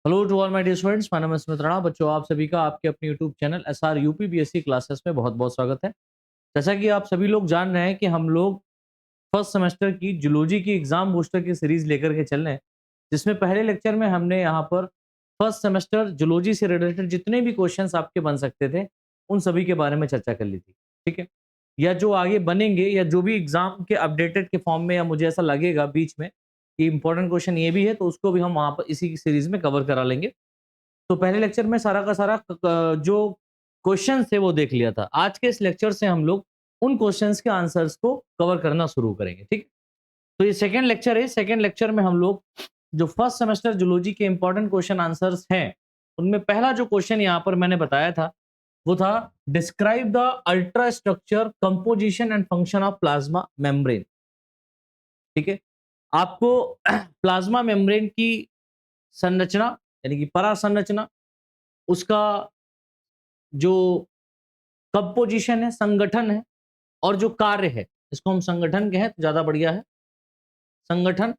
Hello to all my dear students, my name is Smit Rana. बच्चों, आप सभी का आपके अपने YouTube channel SR UP BSc classes में बहुत बहुत स्वागत है। जैसा कि आप सभी लोग जान रहे हैं कि हम लोग फर्स्ट सेमेस्टर की जूलॉजी की एग्जाम बूस्टर की सीरीज लेकर के चल रहे हैं, जिसमें पहले लेक्चर में हमने यहाँ पर फर्स्ट सेमेस्टर जूलॉजी से रिलेटेड जितने भी क्वेश्चंस आपके बन सकते थे उन सभी के बारे में चर्चा कर ली थी। ठीक है, या जो आगे बनेंगे या जो भी एग्जाम के अपडेटेड के फॉर्म में, या मुझे ऐसा लगेगा बीच में कि इंपॉर्टेंट क्वेश्चन ये भी है तो उसको भी हम वहां पर इसी सीरीज में कवर करा लेंगे। तो पहले लेक्चर में सारा का सारा जो क्वेश्चन थे वो देख लिया था। आज के इस लेक्चर से हम लोग उन क्वेश्चंस के आंसर्स को कवर करना शुरू करेंगे। ठीक, तो ये सेकंड लेक्चर है। सेकंड लेक्चर में हम लोग जो फर्स्ट सेमेस्टर जूलॉजी के इंपॉर्टेंट क्वेश्चन आंसर्स हैं उनमें पहला जो क्वेश्चन यहाँ पर मैंने बताया था वो था describe the ultra structure composition and function of plasma membrane. ठीक है, आपको प्लाज्मा मेम्ब्रेन की संरचना यानी कि परासंरचना, उसका जो कंपोजिशन है, संगठन है, और जो कार्य है, इसको हम संगठन कहें तो ज्यादा बढ़िया है। संगठन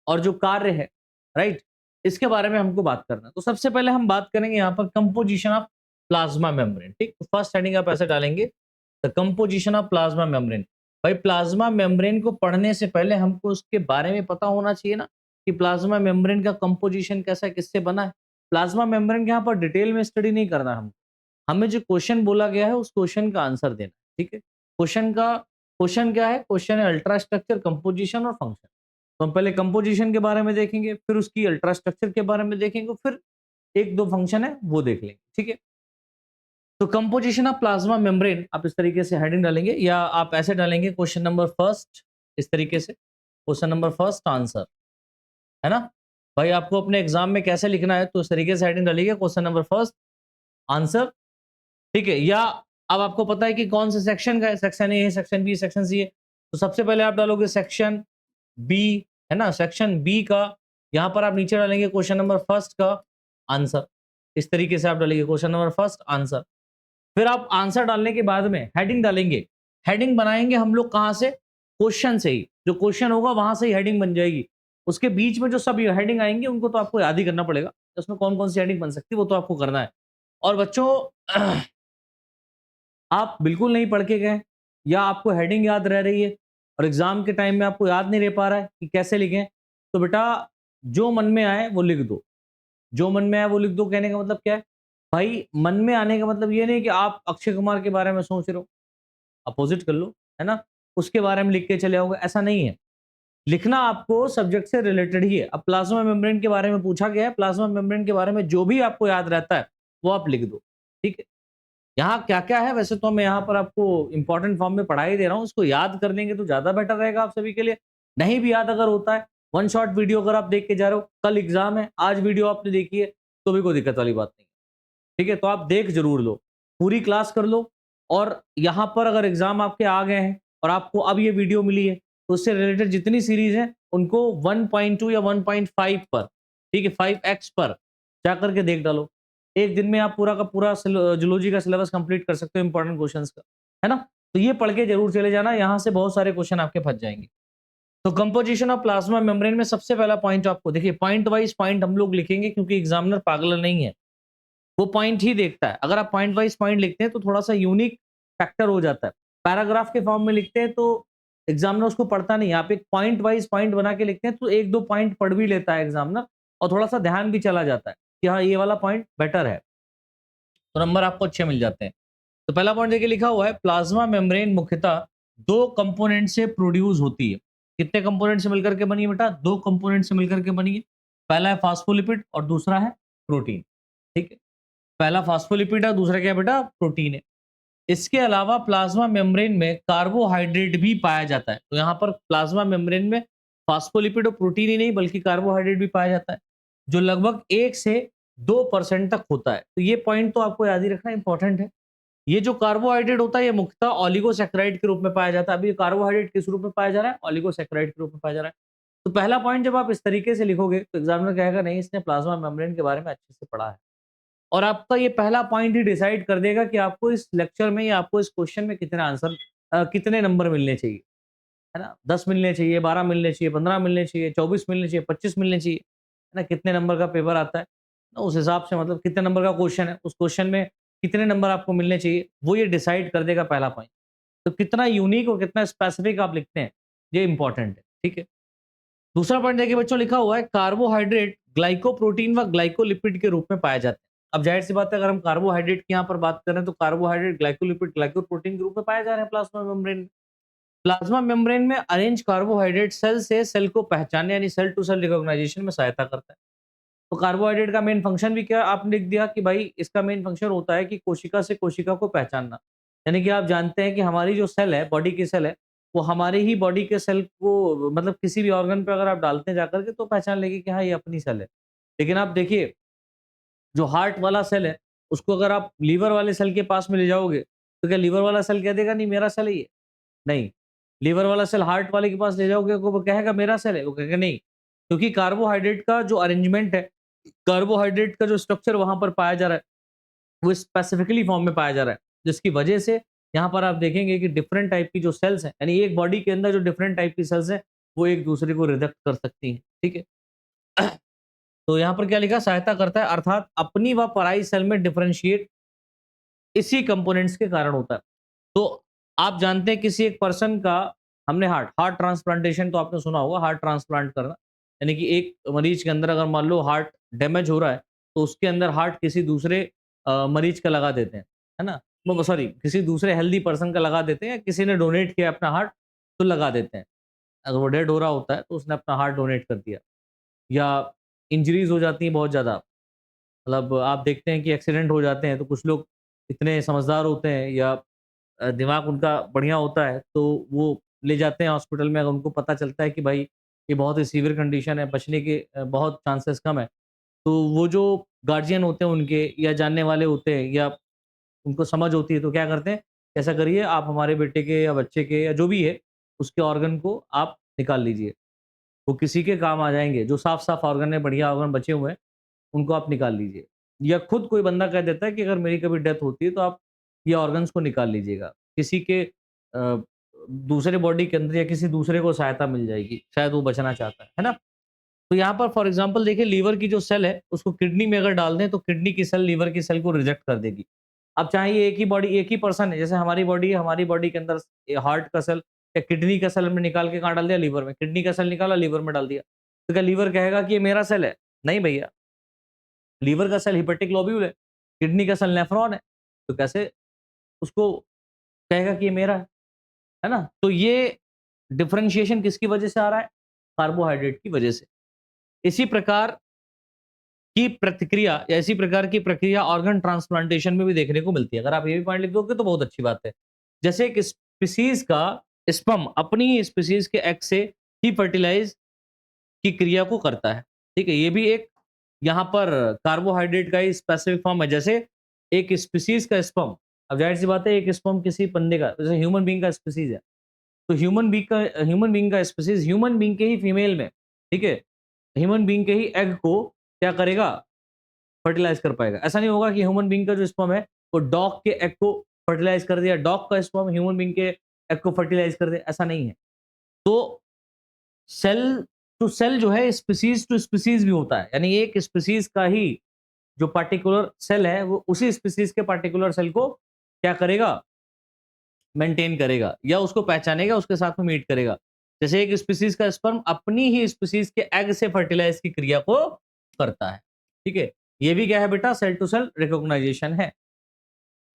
और जो कार्य है, राइट, इसके बारे में हमको बात करना है। तो सबसे पहले हम बात करेंगे यहाँ पर कंपोजिशन ऑफ प्लाज्मा मेम्ब्रेन। ठीक, तो फर्स्ट हेडिंग आप ऐसे डालेंगे the composition of plasma membrane. भाई, प्लाज्मा मेम्ब्रेन को पढ़ने से पहले हमको उसके बारे में पता होना चाहिए ना कि प्लाज्मा मेम्ब्रेन का कंपोजिशन कैसा है, किससे बना है। प्लाज्मा मेम्ब्रेन के यहाँ पर डिटेल में स्टडी नहीं करना है हमको, हमें जो क्वेश्चन बोला गया है उस क्वेश्चन का आंसर देना है। ठीक है, क्वेश्चन क्या है? क्वेश्चन है अल्ट्रा स्ट्रक्चर, कंपोजिशन और फंक्शन। तो हम पहले कंपोजिशन के बारे में देखेंगे, फिर उसकी अल्ट्रा स्ट्रक्चर के बारे में देखेंगे, फिर एक दो फंक्शन है वो देख लेंगे। ठीक है, तो कंपोजिशन ऑफ प्लाज्मा मेम्ब्रेन आप इस तरीके से हेडिंग डालेंगे, या आप ऐसे डालेंगे क्वेश्चन नंबर फर्स्ट, इस तरीके से क्वेश्चन नंबर फर्स्ट आंसर, है ना। भाई, आपको अपने एग्जाम में कैसे लिखना है तो इस तरीके से हेडिंग डालिए क्वेश्चन नंबर फर्स्ट आंसर। ठीक है, या अब आपको पता है कि कौन से सेक्शन का है, सेक्शन ए है, सेक्शन बी, सेक्शन सी है, तो सबसे पहले आप डालोगे सेक्शन बी, है ना। सेक्शन बी का यहां पर आप नीचे डालेंगे क्वेश्चन नंबर फर्स्ट का आंसर। इस तरीके से आप डालेंगे क्वेश्चन नंबर फर्स्ट आंसर। फिर आप आंसर डालने के बाद में हेडिंग डालेंगे। हेडिंग बनाएंगे हम लोग कहां से? क्वेश्चन से ही। जो क्वेश्चन होगा वहां से ही हेडिंग बन जाएगी। उसके बीच में जो सब हेडिंग आएंगे उनको तो आपको याद ही करना पड़ेगा, उसमें कौन कौन सी हेडिंग बन सकती है वो तो आपको करना है। और बच्चों, आप बिल्कुल नहीं पढ़ के गए, या आपको हेडिंग याद रह रही है और एग्जाम के टाइम में आपको याद नहीं रह पा रहा है कि कैसे लिखें, तो बेटा जो मन में आए वो लिख दो। जो मन में आए वो लिख दो कहने का मतलब क्या है? भाई, मन में आने का मतलब ये नहीं कि आप अक्षय कुमार के बारे में सोच रहे हो, अपोजिट कर लो, है ना, उसके बारे में लिख के चले आओगे, ऐसा नहीं है। लिखना आपको सब्जेक्ट से रिलेटेड ही है। अब प्लाज्मा मेम्ब्रेन के बारे में पूछा गया है, प्लाज्मा मेम्ब्रेन के बारे में जो भी आपको याद रहता है वो आप लिख दो। ठीक है, यहाँ क्या-क्या है वैसे तो मैं यहाँ पर आपको इंपॉर्टेंट फॉर्म में पढ़ा ही दे रहा हूँ, उसको याद कर लेंगे तो ज़्यादा बेटर रहेगा आप सभी के लिए। नहीं भी याद अगर होता है, वन शॉट वीडियो अगर आप देख के जा रहे हो, कल एग्ज़ाम है, आज वीडियो आपने देखी है, तो भी कोई दिक्कत वाली बात नहीं है। ठीक है, तो आप देख ज़रूर लो, पूरी क्लास कर लो, और यहाँ पर अगर एग्ज़ाम आपके आ गए हैं और आपको अब ये वीडियो मिली है, तो उससे रिलेटेड जितनी सीरीज़ है, उनको 1.2 या 1.5 पर, ठीक है, 5x पर जाकर के देख डालो। एक दिन में आप पूरा का पूरा जूलॉजी का सिलेबस कंप्लीट कर सकते हो इंपॉर्टेंट क्वेश्चंस का, है ना? तो ये पढ़ के जरूर चले जाना, यहाँ से बहुत सारे क्वेश्चन आपके फंस जाएंगे। तो कंपोजिशन ऑफ प्लाज्मा मेम्ब्रेन में सबसे पहला पॉइंट आपको देखिए, पॉइंट वाइज पॉइंट हम लोग लिखेंगे क्योंकि एग्जामिनर पागल नहीं है, वो पॉइंट ही देखता है। अगर आप पॉइंट वाइज पॉइंट लिखते हैं तो थोड़ा सा यूनिक फैक्टर हो जाता है। पैराग्राफ के फॉर्म में लिखते हैं तो एग्जामिनर उसको पढ़ता नहीं। आप एक पॉइंट वाइज पॉइंट बना के लिखते हैं तो एक दो पॉइंट पढ़ भी लेता है एग्जामिनर, और थोड़ा सा ध्यान भी चला जाता है कि हाँ ये वाला पॉइंट बेटर है, तो नंबर आपको अच्छे मिल जाते हैं। तो पहला पॉइंट देखिए लिखा हुआ है, प्लाज्मा मेम्ब्रेन मुख्यतः दो कंपोनेंट से प्रोड्यूस होती है। कितने कंपोनेंट से मिलकर के बनी है बेटा? दो कंपोनेंट से मिलकर के बनी है। पहला है फास्फोलिपिड और दूसरा है प्रोटीन। ठीक है, पहला फास्फोलिपिड है, दूसरा क्या है बेटा? प्रोटीन है। इसके अलावा प्लाज्मा मेम्ब्रेन में कार्बोहाइड्रेट भी पाया जाता है। तो यहाँ पर प्लाज्मा मेम्ब्रेन में फास्फोलिपिड और प्रोटीन ही नहीं बल्कि कार्बोहाइड्रेट भी पाया जाता है, जो लगभग 1 से 2% तक होता है। तो ये पॉइंट तो आपको याद ही रखना इंपॉर्टेंट है। ये जो कार्बोहाइड्रेट होता है ये मुख्यतः ओलिगोसैकेराइड के रूप में पाया जाता है। अभी कार्बोहाइड्रेट किस रूप में पाया जा रहा है? ओलिगोसैकेराइड के रूप में पाया जा रहा है। तो पहला पॉइंट जब आप इस तरीके से लिखोगे तो एग्जामिनर कहेगा नहीं, इसने प्लाज्मा मेम्ब्रेन के बारे में अच्छे से पढ़ा है। और आपका ये पहला पॉइंट ही डिसाइड कर देगा कि आपको इस लेक्चर में या आपको इस क्वेश्चन में कितने आंसर, कितने नंबर मिलने चाहिए, है ना। 10 मिलने चाहिए, 12 मिलने चाहिए, 15 मिलने चाहिए, 24 मिलने चाहिए, 25 मिलने चाहिए, है ना। कितने नंबर का पेपर आता है, उस हिसाब से मतलब कितने नंबर का क्वेश्चन है, उस क्वेश्चन में कितने नंबर आपको मिलने चाहिए, वो ये डिसाइड कर देगा पहला पॉइंट। तो कितना यूनिक और कितना स्पेसिफिक आप लिखते हैं, ये इंपॉर्टेंट है, ठीक है। दूसरा पॉइंट देखिए बच्चों, लिखा हुआ है कार्बोहाइड्रेट ग्लाइकोप्रोटीन व ग्लाइकोलिपिड के रूप में पाए जाते हैं। अब जाहिर सी बात है, अगर हम कार्बोहाइड्रेट की यहाँ पर बात करें तो कार्बोहाइड्रेट ग्लाइकोलिपिड ग्लाइकोप्रोटीन के रूप में पाए जा रहे हैं प्लाज्मा मेम्ब्रेन में। प्लाज्मा मेम्ब्रेन में अरेंज कार्बोहाइड्रेट सेल से सेल को पहचानने यानी सेल टू सेल रिकॉग्नाइजेशन में सहायता करता है। तो कार्बोहाइड्रेट का मेन फंक्शन भी क्या आपने लिख दिया कि भाई इसका मेन फंक्शन होता है कि कोशिका से कोशिका को पहचानना। यानी कि आप जानते हैं कि हमारी जो सेल है, बॉडी की सेल है, वो हमारे ही बॉडी के सेल को मतलब किसी भी ऑर्गन पे अगर आप डालते हैं जाकर के तो पहचान लेगी कि हाँ, ये अपनी सेल है। लेकिन आप देखिए, जो हार्ट वाला सेल है, उसको अगर आप लीवर वाले सेल के पास में ले जाओगे, तो क्या लीवर वाला सेल कह देगा नहीं मेरा सेल है ये? नहीं। लीवर वाला सेल हार्ट वाले के पास ले जाओगे, वो कहेगा मेरा सेल है? वो कहेगा नहीं। क्योंकि कार्बोहाइड्रेट का जो अरेंजमेंट है, कार्बोहाइड्रेट का जो स्ट्रक्चर वहाँ पर पाया जा रहा है, वो स्पेसिफिकली फॉर्म में पाया जा रहा है। जिसकी वजह से यहाँ पर आप देखेंगे कि डिफरेंट टाइप की जो सेल्स हैं, यानी एक बॉडी के अंदर जो डिफरेंट टाइप की सेल्स हैं, वो एक दूसरे को रिजेक्ट कर सकती हैं, ठीक है? तो यहाँ पर क्या लिखा? सहायता करता है, अर्थात अपनी व पराई सेल में डिफरेंशिएट इसी कंपोनेंट्स के कारण होता है। तो आप जानते हैं किसी एक पर्सन का, हमने हार्ट ट्रांसप्लांटेशन तो आपने सुना होगा, हार्ट ट्रांसप्लांट करना। यानी कि एक मरीज के अंदर अगर मान लो हार्ट डैमेज हो रहा है, तो उसके अंदर हार्ट किसी दूसरे मरीज का लगा देते हैं, है ना? वो सॉरी, किसी दूसरे हेल्दी पर्सन का लगा देते हैं, या किसी ने डोनेट किया अपना हार्ट, तो लगा देते हैं। अगर वो डेड हो रहा होता है, तो उसने अपना हार्ट डोनेट कर दिया। या इंजरीज़ हो जाती हैं बहुत ज़्यादा, मतलब आप देखते हैं कि एक्सीडेंट हो जाते हैं, तो कुछ लोग इतने समझदार होते हैं या दिमाग उनका बढ़िया होता है, तो वो ले जाते हैं हॉस्पिटल में। अगर उनको पता चलता है कि भाई ये बहुत ही सीवियर कंडीशन है, बचने के बहुत चांसेस कम है, तो वो जो गार्जियन होते हैं उनके या जानने वाले होते हैं या उनको समझ होती है, तो क्या करते हैं, ऐसा करिए आप हमारे बेटे के या बच्चे के या जो भी है, उसके ऑर्गन को आप निकाल लीजिए। वो किसी के काम आ जाएँगे, जो साफ-साफ ऑर्गन है, बढ़िया ऑर्गन बचे हुए हैं, उनको आप निकाल लीजिए। या खुद कोई बंदा कह देता है कि अगर मेरी कभी डेथ होती है तो आप ये ऑर्गन्स को निकाल लीजिएगा। किसी के दूसरे बॉडी के अंदर या किसी दूसरे को सहायता मिल जाएगी, शायद वो बचना चाहता है ना? तो यहाँ पर फॉर एग्ज़ाम्पल देखिए, लीवर की जो सेल है, उसको किडनी में अगर डाल दें तो किडनी की सेल लीवर की सेल को रिजेक्ट कर देगी। अब चाहे ये एक ही पर्सन है, जैसे हमारी बॉडी है, हमारी बॉडी के अंदर हार्ट का सेल या किडनी का सेल हमने निकाल के कहाँ डाल दिया? लीवर में। किडनी का सेल निकाला, लीवर में डाल दिया। तो क्या लीवर कहेगा कि ये मेरा सेल है? नहीं भैया। लीवर का सेल हेपेटिक लोब्यूल है, किडनी का सेल नेफ्रॉन है, तो कैसे उसको कहेगा कि ये मेरा है ना? तो ये डिफरेंशिएशन किसकी वजह से आ रहा है? कार्बोहाइड्रेट की वजह से। इसी प्रकार की प्रतिक्रिया या इसी प्रकार की प्रक्रिया ऑर्गन ट्रांसप्लांटेशन में भी देखने को मिलती है। अगर आप ये भी पॉइंट लिख दोगे तो बहुत अच्छी बात है। जैसे एक स्पीशीज़ का स्पर्म अपनी ही स्पीशीज़ के एग से ही फर्टिलाइज़ की क्रिया को करता है। ठीक है? ये भी एक यहाँ पर कार्बोहाइड्रेट का ही स्पेसिफिक फॉर्म है। जैसे एक स्पीशीज़ का स्पर्म, अब ज़ाहिर-सी बात है एक स्पर्म किसी बंदे का, जैसे ह्यूमन बीइंग का स्पीशीज़ है। तो ह्यूमन बीइंग का स्पीशीज़ ह्यूमन बीइंग के ही फीमेल में, ठीक है? ह्यूमन बीइंग के ही एग को क्या करेगा? फर्टिलाइज़ कर पाएगा। ऐसा नहीं होगा कि ह्यूमन बीइंग का जो स्पर्म है, वो डॉग के एग को फर्टिलाइज़ कर दिया, डॉग का स्पर्म ह्यूमन बीइंग के एग को फर्टिलाइज़ कर दे, ऐसा नहीं है। तो सेल टू सेल जो है स्पीशीज़ टू स्पीशीज़ भी होता है। यानी एक स्पीशीज़ का ही जो पार्टिकुलर सेल है, वो उसी स्पीशीज़ के पार्टिकुलर सेल को क्या करेगा? मेंटेन करेगा या उसको पहचानेगा, उसके साथ में मीट करेगा। जैसे एक स्पीशीज़ का स्पर्म अपनी ही स्पीशीज़ के एग से फर्टिलाइज़ की क्रिया को करता है। ठीक है? ये भी क्या है बेटा? सेल टू सेल रिकॉग्नाइजेशन है।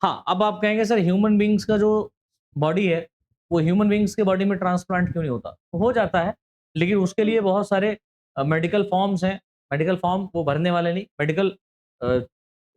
हाँ, अब आप कहेंगे सर ह्यूमन बीइंग्स का जो बॉडी है, वो ह्यूमन बीइंग्स के बॉडी में ट्रांसप्लांट क्यों नहीं होता? तो हो जाता है, लेकिन उसके लिए बहुत सारे मेडिकल फॉर्म्स हैं। मेडिकल फॉर्म वो भरने वाले नहीं, मेडिकल अ,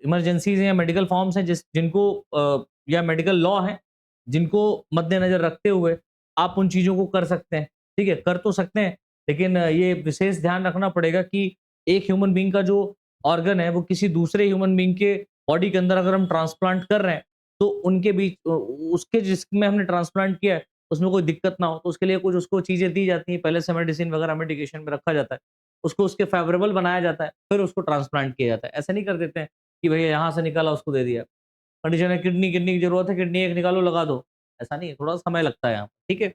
इमरजेंसीज़ हैं या मेडिकल फॉर्म्स हैं जिनको या मेडिकल लॉ हैं, जिनको मद्देनज़र रखते हुए आप उन चीज़ों को कर सकते हैं। ठीक है? कर तो सकते हैं, लेकिन ये विशेष ध्यान रखना पड़ेगा कि एक ह्यूमन बीइंग का जो ऑर्गन है, वो किसी दूसरे ह्यूमन बीइंग के बॉडी के अंदर अगर हम ट्रांसप्लांट कर रहे हैं, तो उनके बीच उसके जिसमें हमने ट्रांसप्लांट किया है, उसमें कोई दिक्कत ना हो, तो उसके लिए कुछ उसको चीज़ें दी जाती हैं। पहले से मेडिसिन वगैरह मेडिकेशन में रखा जाता है। उसको उसके फेवरेबल बनाया जाता है, फिर उसको ट्रांसप्लांट किया जाता है। ऐसा नहीं कर देते हैं कि भैया यहाँ से निकाला उसको दे दिया। कंडीशन है किडनी की ज़रूरत है, किडनी एक निकालो लगा दो। ऐसा नहीं है, थोड़ा समय लगता है यहाँ, ठीक है?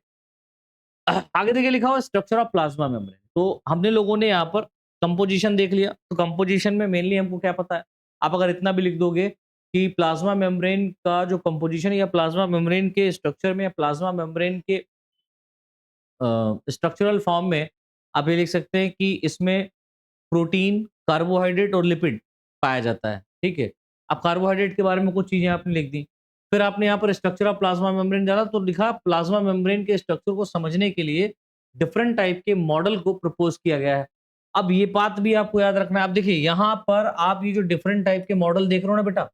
आगे देखिए लिखा हुआ है स्ट्रक्चर ऑफ प्लाज्मा मेम्ब्रेन। तो हमने लोगों ने यहाँ पर कंपोजिशन देख लिया, तो कंपोजिशन में मेनली हमको क्या पता है, आप अगर इतना भी लिख दोगे कि प्लाज्मा मेम्ब्रेन का जो कंपोजिशन या प्लाज्मा मेम्ब्रेन के स्ट्रक्चर में या प्लाज्मा मेम्ब्रेन के स्ट्रक्चरल फॉर्म में आप ये लिख सकते हैं कि इसमें प्रोटीन, कार्बोहाइड्रेट और लिपिड पाया जाता है, ठीक है? अब कार्बोहाइड्रेट के बारे में कुछ चीज़ें आपने लिख दी। फिर आपने यहाँ पर स्ट्रक्चर ऑफ प्लाज्मा मेम्ब्रेन डाला तो लिखा प्लाज्मा मेम्ब्रेन के स्ट्रक्चर को समझने के लिए डिफरेंट टाइप के मॉडल को प्रपोज़ किया गया है। अब ये बात भी आपको याद रखना है। अब देखिए यहाँ पर आप ये जो डिफरेंट टाइप के मॉडल देख रहे हो ना बेटा,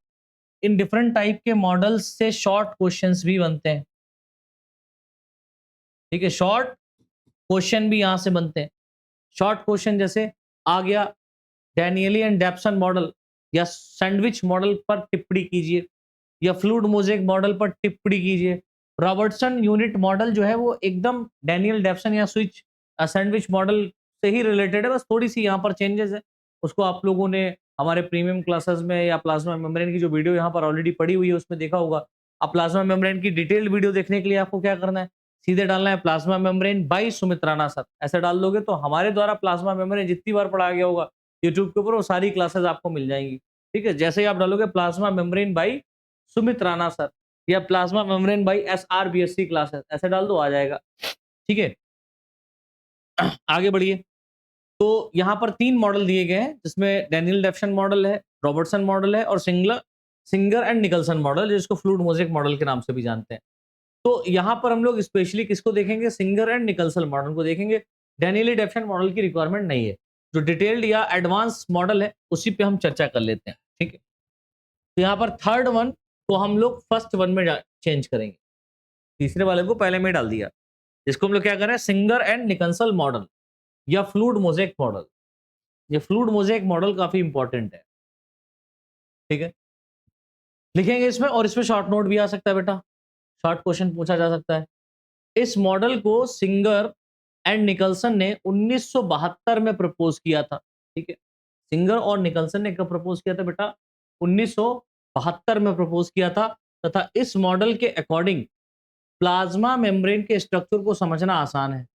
इन डिफरेंट टाइप के मॉडल्स से शॉर्ट क्वेश्चंस भी बनते हैं, ठीक है? शॉर्ट क्वेश्चन भी यहाँ से बनते हैं। शॉर्ट क्वेश्चन जैसे आ गया डैनियली एंड डेप्सन मॉडल या सैंडविच मॉडल पर टिप्पणी कीजिए या फ्लूइड मोज़ेक मॉडल पर टिप्पणी कीजिए। रॉबर्टसन यूनिट मॉडल जो है वो एकदम डैनियल डेप्सन या सैंडविच मॉडल से ही रिलेटेड है, बस थोड़ी-सी यहाँ पर चेंजेस है। उसको आप लोगों ने हमारे प्रीमियम क्लासेस में या प्लाज्मा मेम्ब्रेन की जो वीडियो यहाँ पर ऑलरेडी पड़ी हुई है उसमें देखा होगा। अब प्लाज्मा मेम्ब्रेन की डिटेल्ड वीडियो देखने के लिए आपको क्या करना है, सीधे डालना है प्लाज्मा मेम्ब्रेन बाय सुमित्राना सर। ऐसे डाल दोगे तो हमारे द्वारा प्लाज्मा मेम्ब्रेन जितनी बार पढ़ाया गया होगा यूट्यूब के ऊपर वो सारी क्लासेस आपको मिल जाएँगी। ठीक है? जैसे ही आप डालोगे plasma membrane by Sumit Rana sir या प्लाज्मा मेम्ब्रेन बाय एसआरबीएससी क्लासेस ऐसे डाल दो आ जाएगा। ठीक है? आगे बढ़िए। तो यहाँ पर 3 मॉडल दिए गए हैं जिसमें डैनियल डेप्सन मॉडल है, रॉबर्टसन मॉडल है और सिंगर एंड निकलसन मॉडल जिसको फ्लूइड मोज़ेक मॉडल के नाम से भी जानते हैं। तो यहाँ पर हम लोग स्पेशली किसको देखेंगे? सिंगर एंड निकलसन मॉडल को देखेंगे। डैनियल डेप्सन मॉडल की रिक्वायरमेंट नहीं है। जो डिटेल्ड या एडवांस मॉडल है उसी पे हम चर्चा कर लेते हैं। ठीक है? तो यहाँ पर थर्ड वन को हम लोग फर्स्ट वन में चेंज करेंगे। तीसरे वाले को पहले में डाल दिया। इसको हम लोग क्या कर रहे हैं? सिंगर एंड निकलसन मॉडल या फ्लूइड मोज़ेक मॉडल। ये फ्लूइड मोज़ेक मॉडल काफ़ी इंपॉर्टेंट है। ठीक है? लिखेंगे इसमें और इसमें शॉर्ट नोट भी आ सकता है बेटा। शॉर्ट क्वेश्चन पूछा जा सकता है। इस मॉडल को सिंगर एंड निकलसन ने 1972 में प्रपोज़ किया था। ठीक है? सिंगर और निकलसन ने कब प्रपोज़ किया था बेटा? 1972 में प्रपोज़ किया था तथा इस मॉडल के अकॉर्डिंग प्लाज्मा मेम्ब्रेन के स्ट्रक्चर को समझना आसान है।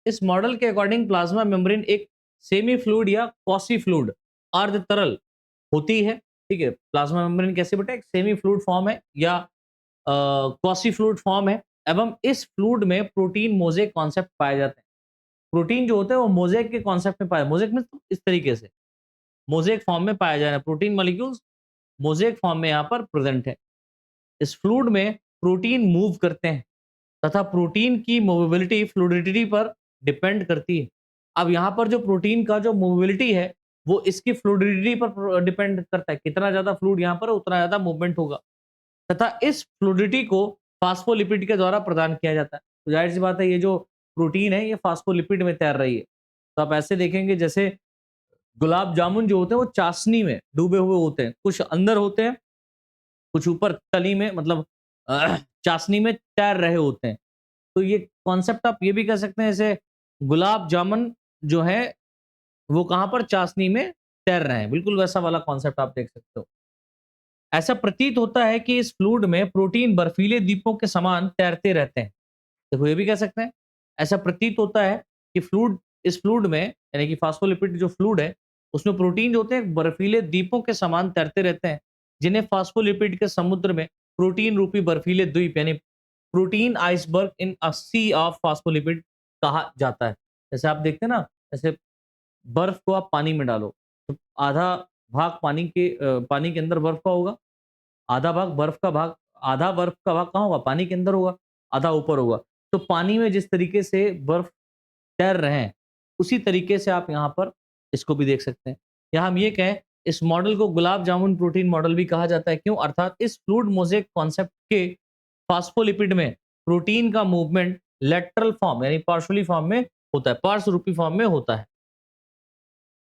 इस मॉडल के अकॉर्डिंग प्लाज्मा मेम्ब्रेन एक सेमी फ्लूइड या क्वासी फ्लूइड अर्ध तरल होती है। ठीक है? प्लाज्मा मेम्ब्रेन कैसे बेटा? एक सेमी फ्लूइड फॉर्म है या क्वासी फ्लूइड फॉर्म है एवं इस फ्लूइड में प्रोटीन मोज़ेक कॉन्सेप्ट पाए जाते हैं। प्रोटीन जो होते हैं वो मोज़ेक के कॉन्सेप्ट में पाए मोज़ेक में इस तरीके से मोज़ेक फॉर्म में पाया जा रहा है। प्रोटीन मॉलिक्यूल्स मोज़ेक फॉर्म में यहाँ पर प्रेज़ेंट है। इस फ्लूइड में प्रोटीन मूव करते हैं तथा प्रोटीन की मूवेबिलिटी फ्लूइडिटी पर डिपेंड करती है। अब यहाँ पर जो प्रोटीन का जो मूवेबिलिटी है, वो इसकी फ्लूइडिटी पर डिपेंड करता है। कितना ज़्यादा फ्लूइड यहाँ पर है, उतना ज़्यादा मूवमेंट होगा तथा इस फ्लूइडिटी को फॉस्फोलिपिड के द्वारा प्रदान किया जाता है। तो ज़ाहिर-सी बात है ये जो प्रोटीन है, ये फॉस्फोलिपिड में तैर रही है। तो आप ऐसे देखेंगे जैसे गुलाब जामुन जो होते हैं वो चाशनी में डूबे हुए होते हैं। कुछ अंदर होते हैं, कुछ ऊपर तली में मतलब चाशनी में तैर रहे होते हैं। तो ये कॉन्सेप्ट आप ये भी कह सकते हैं जैसे गुलाब जामुन जो है वो कहाँ पर चाशनी में तैर रहे हैं। बिल्कुल वैसा वाला कॉन्सेप्ट आप देख सकते हो। ऐसा प्रतीत होता है कि इस फ्लूइड में प्रोटीन बर्फीले द्वीपों के समान तैरते रहते हैं। देखो ये भी कह सकते हैं। ऐसा प्रतीत होता है कि इस फ्लूइड में यानी कि फॉस्फोलिपिड जो फ्लूइड है उसमें प्रोटीन जो होते हैं बर्फीले द्वीपों के समान तैरते रहते हैं जिन्हें फॉस्फोलिपिड के समुद्र में प्रोटीन रूपी बर्फीले द्वीप यानी protein iceberg in a sea of phospholipid कहा जाता है। जैसे आप देखते हैं ना, जैसे बर्फ को आप पानी में डालो तो आधा भाग पानी के अंदर बर्फ का होगा, आधा बर्फ का भाग कहाँ होगा? पानी के अंदर होगा, आधा ऊपर होगा। तो पानी में जिस तरीके से बर्फ तैर रहे हैं, उसी तरीके से आप यहाँ पर इसको भी देख सकते हैं। या हम ये कहें इस मॉडल को गुलाब जामुन प्रोटीन मॉडल भी कहा जाता है। क्यों? अर्थात इस फ्लूइड मोज़ेक कॉन्सेप्ट के फॉस्फोलिपिड में प्रोटीन का मूवमेंट लैटरल फॉर्म यानी पार्शियली फॉर्म में होता है, पार्श्व रूपी फॉर्म में होता है।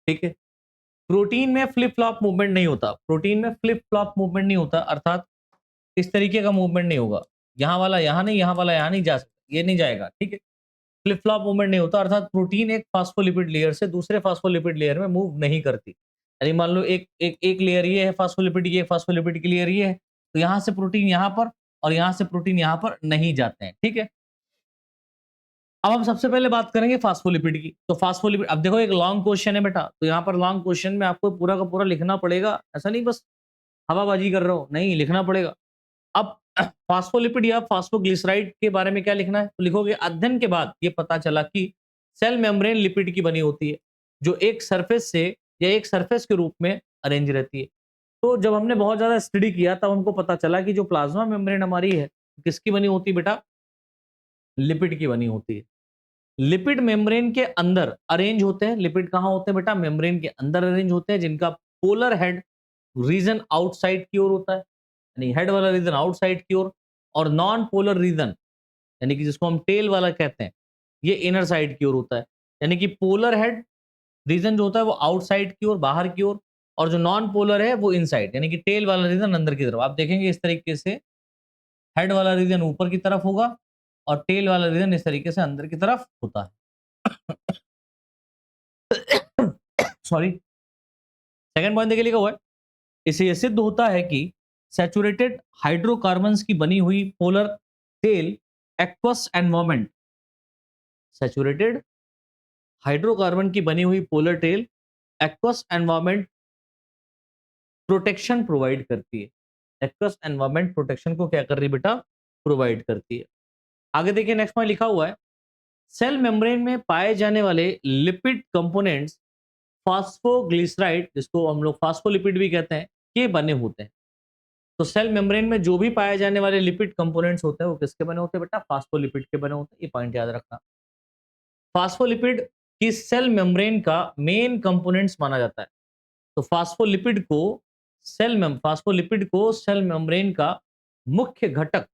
ठीक है? प्रोटीन में फ्लिप-फ्लॉप मूवमेंट नहीं होता। प्रोटीन में फ्लिप-फ्लॉप मूवमेंट नहीं होता अर्थात इस तरीके का मूवमेंट नहीं होगा। यहाँ वाला यहाँ नहीं, यहाँ वाला यहाँ नहीं जा सकता, ये नहीं जाएगा, ठीक है? फ्लिप फ्लॉप मूवमेंट नहीं होता अर्थात प्रोटीन एक फॉस्फोलिपिड लेयर से दूसरे फॉस्फोलिपिड लेयर में मूव नहीं करती। यानी मान लो एक लेयर ये है फॉस्फोलिपिड, ये फॉस्फोलिपिड की लेयर ये है, तो यहाँ से प्रोटीन यहाँ पर और यहाँ से प्रोटीन यहाँ पर नहीं जाते हैं, ठीक है? अब हम सबसे पहले बात करेंगे फास्फोलिपिड की। तो फास्फोलिपिड, अब देखो एक लॉन्ग क्वेश्चन है बेटा, तो यहाँ पर लॉन्ग क्वेश्चन में आपको पूरा का पूरा लिखना पड़ेगा, ऐसा नहीं बस हवाबाजी कर रहे हो, नहीं लिखना पड़ेगा। अब फास्फोलिपिड या फास्फोग्लिसराइड के बारे में क्या लिखना है, तो लिखोगे अध्ययन के बाद ये पता चला कि सेल मेम्ब्रेन लिपिड की बनी होती है, जो एक सरफेस से या एक सरफेस के रूप में अरेंज रहती है। तो जब हमने बहुत ज्यादा स्टडी किया तब हमको पता चला कि जो प्लाज्मा मेम्ब्रेन हमारी है, किसकी बनी होती है बेटा, लिपिड की बनी होती है। लिपिड मेम्ब्रेन के अंदर अरेंज होते हैं। लिपिड कहाँ होते हैं बेटा, मेम्ब्रेन के अंदर अरेंज होते हैं, जिनका पोलर हेड रीजन आउटसाइड की ओर होता है, यानी हेड वाला रीजन आउटसाइड की ओर, और नॉन पोलर रीजन यानी कि जिसको हम टेल वाला कहते हैं, ये इनर साइड की ओर होता है। यानी कि पोलर हेड रीजन जो होता है वो आउटसाइड की ओर, बाहर की ओर, और जो नॉन पोलर है वो इनसाइड, यानी कि टेल वाला रीजन अंदर की तरफ। आप देखेंगे इस तरीके से हेड वाला रीजन ऊपर की तरफ होगा और टेल वाला रीजन इस तरीके से अंदर की तरफ होता है। सॉरी, सेकंड पॉइंट देखिए लिखा हुआ है, इससे यह सिद्ध होता है कि सैचुरेटेड हाइड्रोकार्बन्स की बनी हुई polar tail aqueous environment, saturated hydrocarbon की बनी हुई polar tail aqueous environment protection provide करती है। एक्वस एनवायरमेंट प्रोटेक्शन को क्या कर रही है बेटा, प्रोवाइड करती है। आगे देखिए नेक्स्ट पॉइंट लिखा हुआ है, सेल मेम्ब्रेन में पाए जाने वाले लिपिड कंपोनेंट्स फास्फोग्लिसराइड, जिसको हम लोग फास्फोलिपिड भी कहते हैं, के बने होते हैं। तो सेल मेम्ब्रेन में जो भी पाए जाने वाले लिपिड कंपोनेंट्स होते हैं वो किसके बने होते हैं बेटा, फास्फोलिपिड के बने होते हैं। ये पॉइंट याद रखना। फास्फोलिपिड की सेल मेम्ब्रेन का मेन कंपोनेंट्स माना जाता है। तो फास्फोलिपिड को सेल मेम्ब्रेन का मुख्य घटक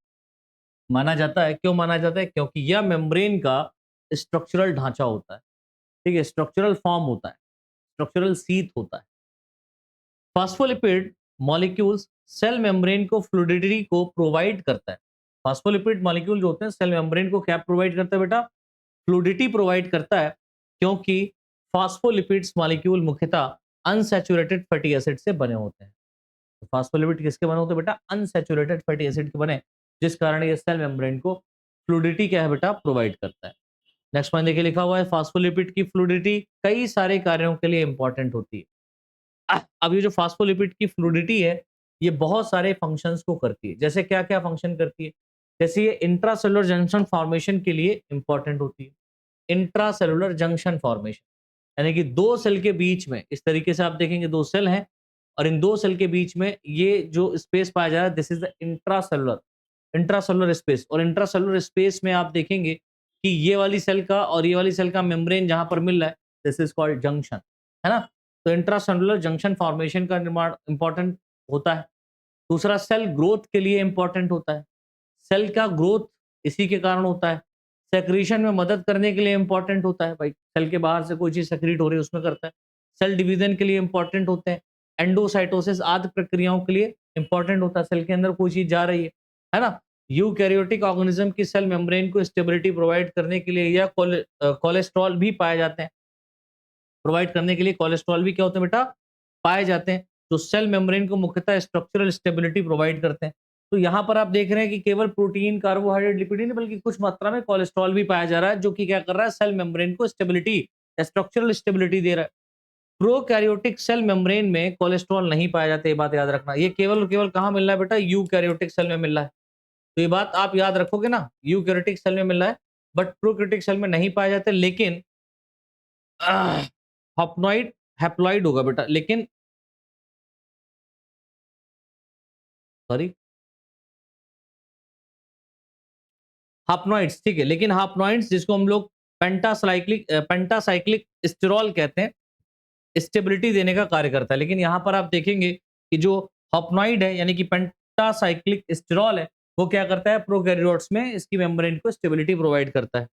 माना जाता है। क्यों माना जाता है, क्योंकि यह मेम्ब्रेन का स्ट्रक्चरल ढांचा होता है। ठीक है, स्ट्रक्चरल फॉर्म होता है, स्ट्रक्चरल सीथ होता है। फास्फोलिपिड मॉलिक्यूल्स सेल मेम्ब्रेन को फ्लूडिटी को प्रोवाइड करता है। फास्फोलिपिड मॉलिक्यूल जो होते हैं सेल मेम्ब्रेन को क्या प्रोवाइड करता है बेटा, फ्लूडिटी प्रोवाइड करता है, क्योंकि फास्फोलिपिड्स मॉलिक्यूल मुख्यतः अनसैचुरेटेड फैटी एसिड से बने होते हैं। तो फास्फोलिपिड किसके बने होते हैं बेटा, अनसैचुरेटेड फैटी एसिड के बने, जिस कारण ये सेल मेम्ब्रेन को फ्लूडिटी क्या है बेटा, प्रोवाइड करता है। नेक्स्ट पॉइंट देखिए लिखा हुआ है, फास्फोलिपिड की फ्लूडिटी कई सारे कार्यों के लिए इंपॉर्टेंट होती है। अब ये जो फास्फोलिपिड की फ्लूडिटी है ये बहुत सारे फंक्शंस को करती है। जैसे क्या क्या फंक्शन करती है, जैसे ये इंट्रासेलुलर जंक्शन फॉर्मेशन के लिए इंपॉर्टेंट होती है। इंट्रासेलुलर जंक्शन फॉर्मेशन यानी कि दो सेल के बीच में, इस तरीके से आप देखेंगे दो सेल हैं और इन दो सेल के बीच में ये जो स्पेस पाया जा रहा है, this is the intracellular space. और इंट्रासेलुलर स्पेस में आप देखेंगे कि ये वाली सेल का और ये वाली सेल का मेम्ब्रेन जहां पर मिल रहा है, दिस इज कॉल्ड जंक्शन, है ना। तो इंट्रासेलुलर जंक्शन फॉर्मेशन का निर्माण इंपॉर्टेंट होता है। दूसरा, सेल ग्रोथ के लिए इंपॉर्टेंट होता है। सेल का ग्रोथ इसी के कारण होता है। सेक्रीशन में मदद करने के लिए इंपॉर्टेंट होता है, भाई सेल के बाहर से कोई चीज सेक्रीट हो रही है उसमें करता है। सेल डिवीजन के लिए इंपॉर्टेंट होते हैं। एंडोसाइटोसिस आदि प्रक्रियाओं के लिए इंपॉर्टेंट होता है, सेल के अंदर कोई चीज जा रही है ना। यूकैरियोटिक ऑर्गेनिज्म की सेल मेम्ब्रेन को स्टेबिलिटी प्रोवाइड करने के लिए या कोलेस्ट्रॉल भी पाए जाते हैं, प्रोवाइड करने के लिए कोलेस्ट्रॉल भी क्या होते हैं बेटा, पाए जाते हैं, जो सेल मेम्ब्रेन को मुख्यतः स्ट्रक्चरल स्टेबिलिटी प्रोवाइड करते हैं। तो यहाँ पर आप देख रहे हैं कि केवल प्रोटीन, कार्बोहाइड्रेट, लिपिड ही नहीं बल्कि कुछ मात्रा में कोलेस्ट्रॉल भी पाया जा रहा है, जो कि क्या कर रहा है, सेल मेम्ब्रेन को स्टेबिलिटी, स्ट्रक्चरल स्टेबिलिटी दे रहा है। प्रोकैरियोटिक सेल मेम्ब्रेन में कोलेस्ट्रॉल नहीं पाया जाता, ये बात याद रखना। ये केवल और केवल कहाँ मिल रहा है बेटा, यूकैरियोटिक सेल में मिल रहा है। तो ये बात आप याद रखोगे ना, यूकैरियोटिक सेल में मिल रहा है बट प्रोकैरियोटिक सेल में नहीं पाया जाते। लेकिन हप्नॉइड हैप्लॉइड होगा बेटा, लेकिन सॉरी हाप्नॉइड्स, ठीक है, लेकिन हाप्नॉइड्स जिसको हम लोग पेंटासाइक्लिक स्टेरॉल कहते हैं, स्टेबिलिटी देने का कार्य करता है। लेकिन यहाँ पर आप देखेंगे कि जो हॉप्नॉइड है यानी कि पेंटासाइक्लिक स्टेरॉल है, वो क्या करता है, प्रोकैरियोट्स में इसकी मेम्ब्रेन को स्टेबिलिटी प्रोवाइड करता है।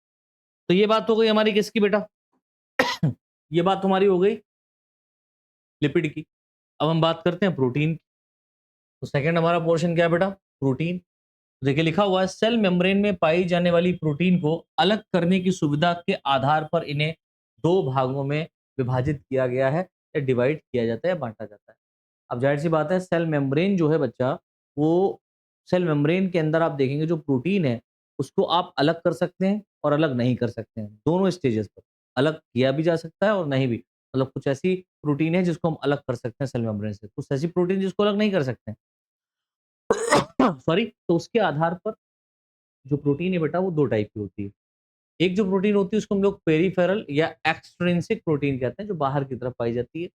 तो ये बात हो गई हमारी किसकी बेटा, ये बात तुम्हारी हो गई लिपिड की। अब हम बात करते हैं प्रोटीन की। तो सेकंड हमारा पोर्शन क्या है बेटा, प्रोटीन। देखिए लिखा हुआ है, सेल मेम्ब्रेन में पाई जाने वाली प्रोटीन को अलग करने की सुविधा के आधार पर इन्हें दो भागों में विभाजित किया गया है, या डिवाइड किया जाता है, बांटा जाता है। अब जाहिर सी बात है, सेल मेम्ब्रेन जो है बच्चा, वो सेल मेम्ब्रेन के अंदर आप देखेंगे जो प्रोटीन है उसको आप अलग कर सकते हैं और अलग नहीं कर सकते हैं, दोनों स्टेजेस पर। अलग किया भी जा सकता है और नहीं भी। मतलब कुछ ऐसी प्रोटीन है जिसको हम अलग कर सकते हैं सेल मेम्ब्रेन से, कुछ ऐसी प्रोटीन जिसको अलग नहीं कर सकते हैं। सॉरी, तो उसके आधार पर जो प्रोटीन है बेटा वो 2 टाइप की होती है। एक जो प्रोटीन होती है उसको हम लोग पेरिफेरल या एक्सट्रिंसिक प्रोटीन कहते हैं, जो बाहर की तरफ पाई जाती है।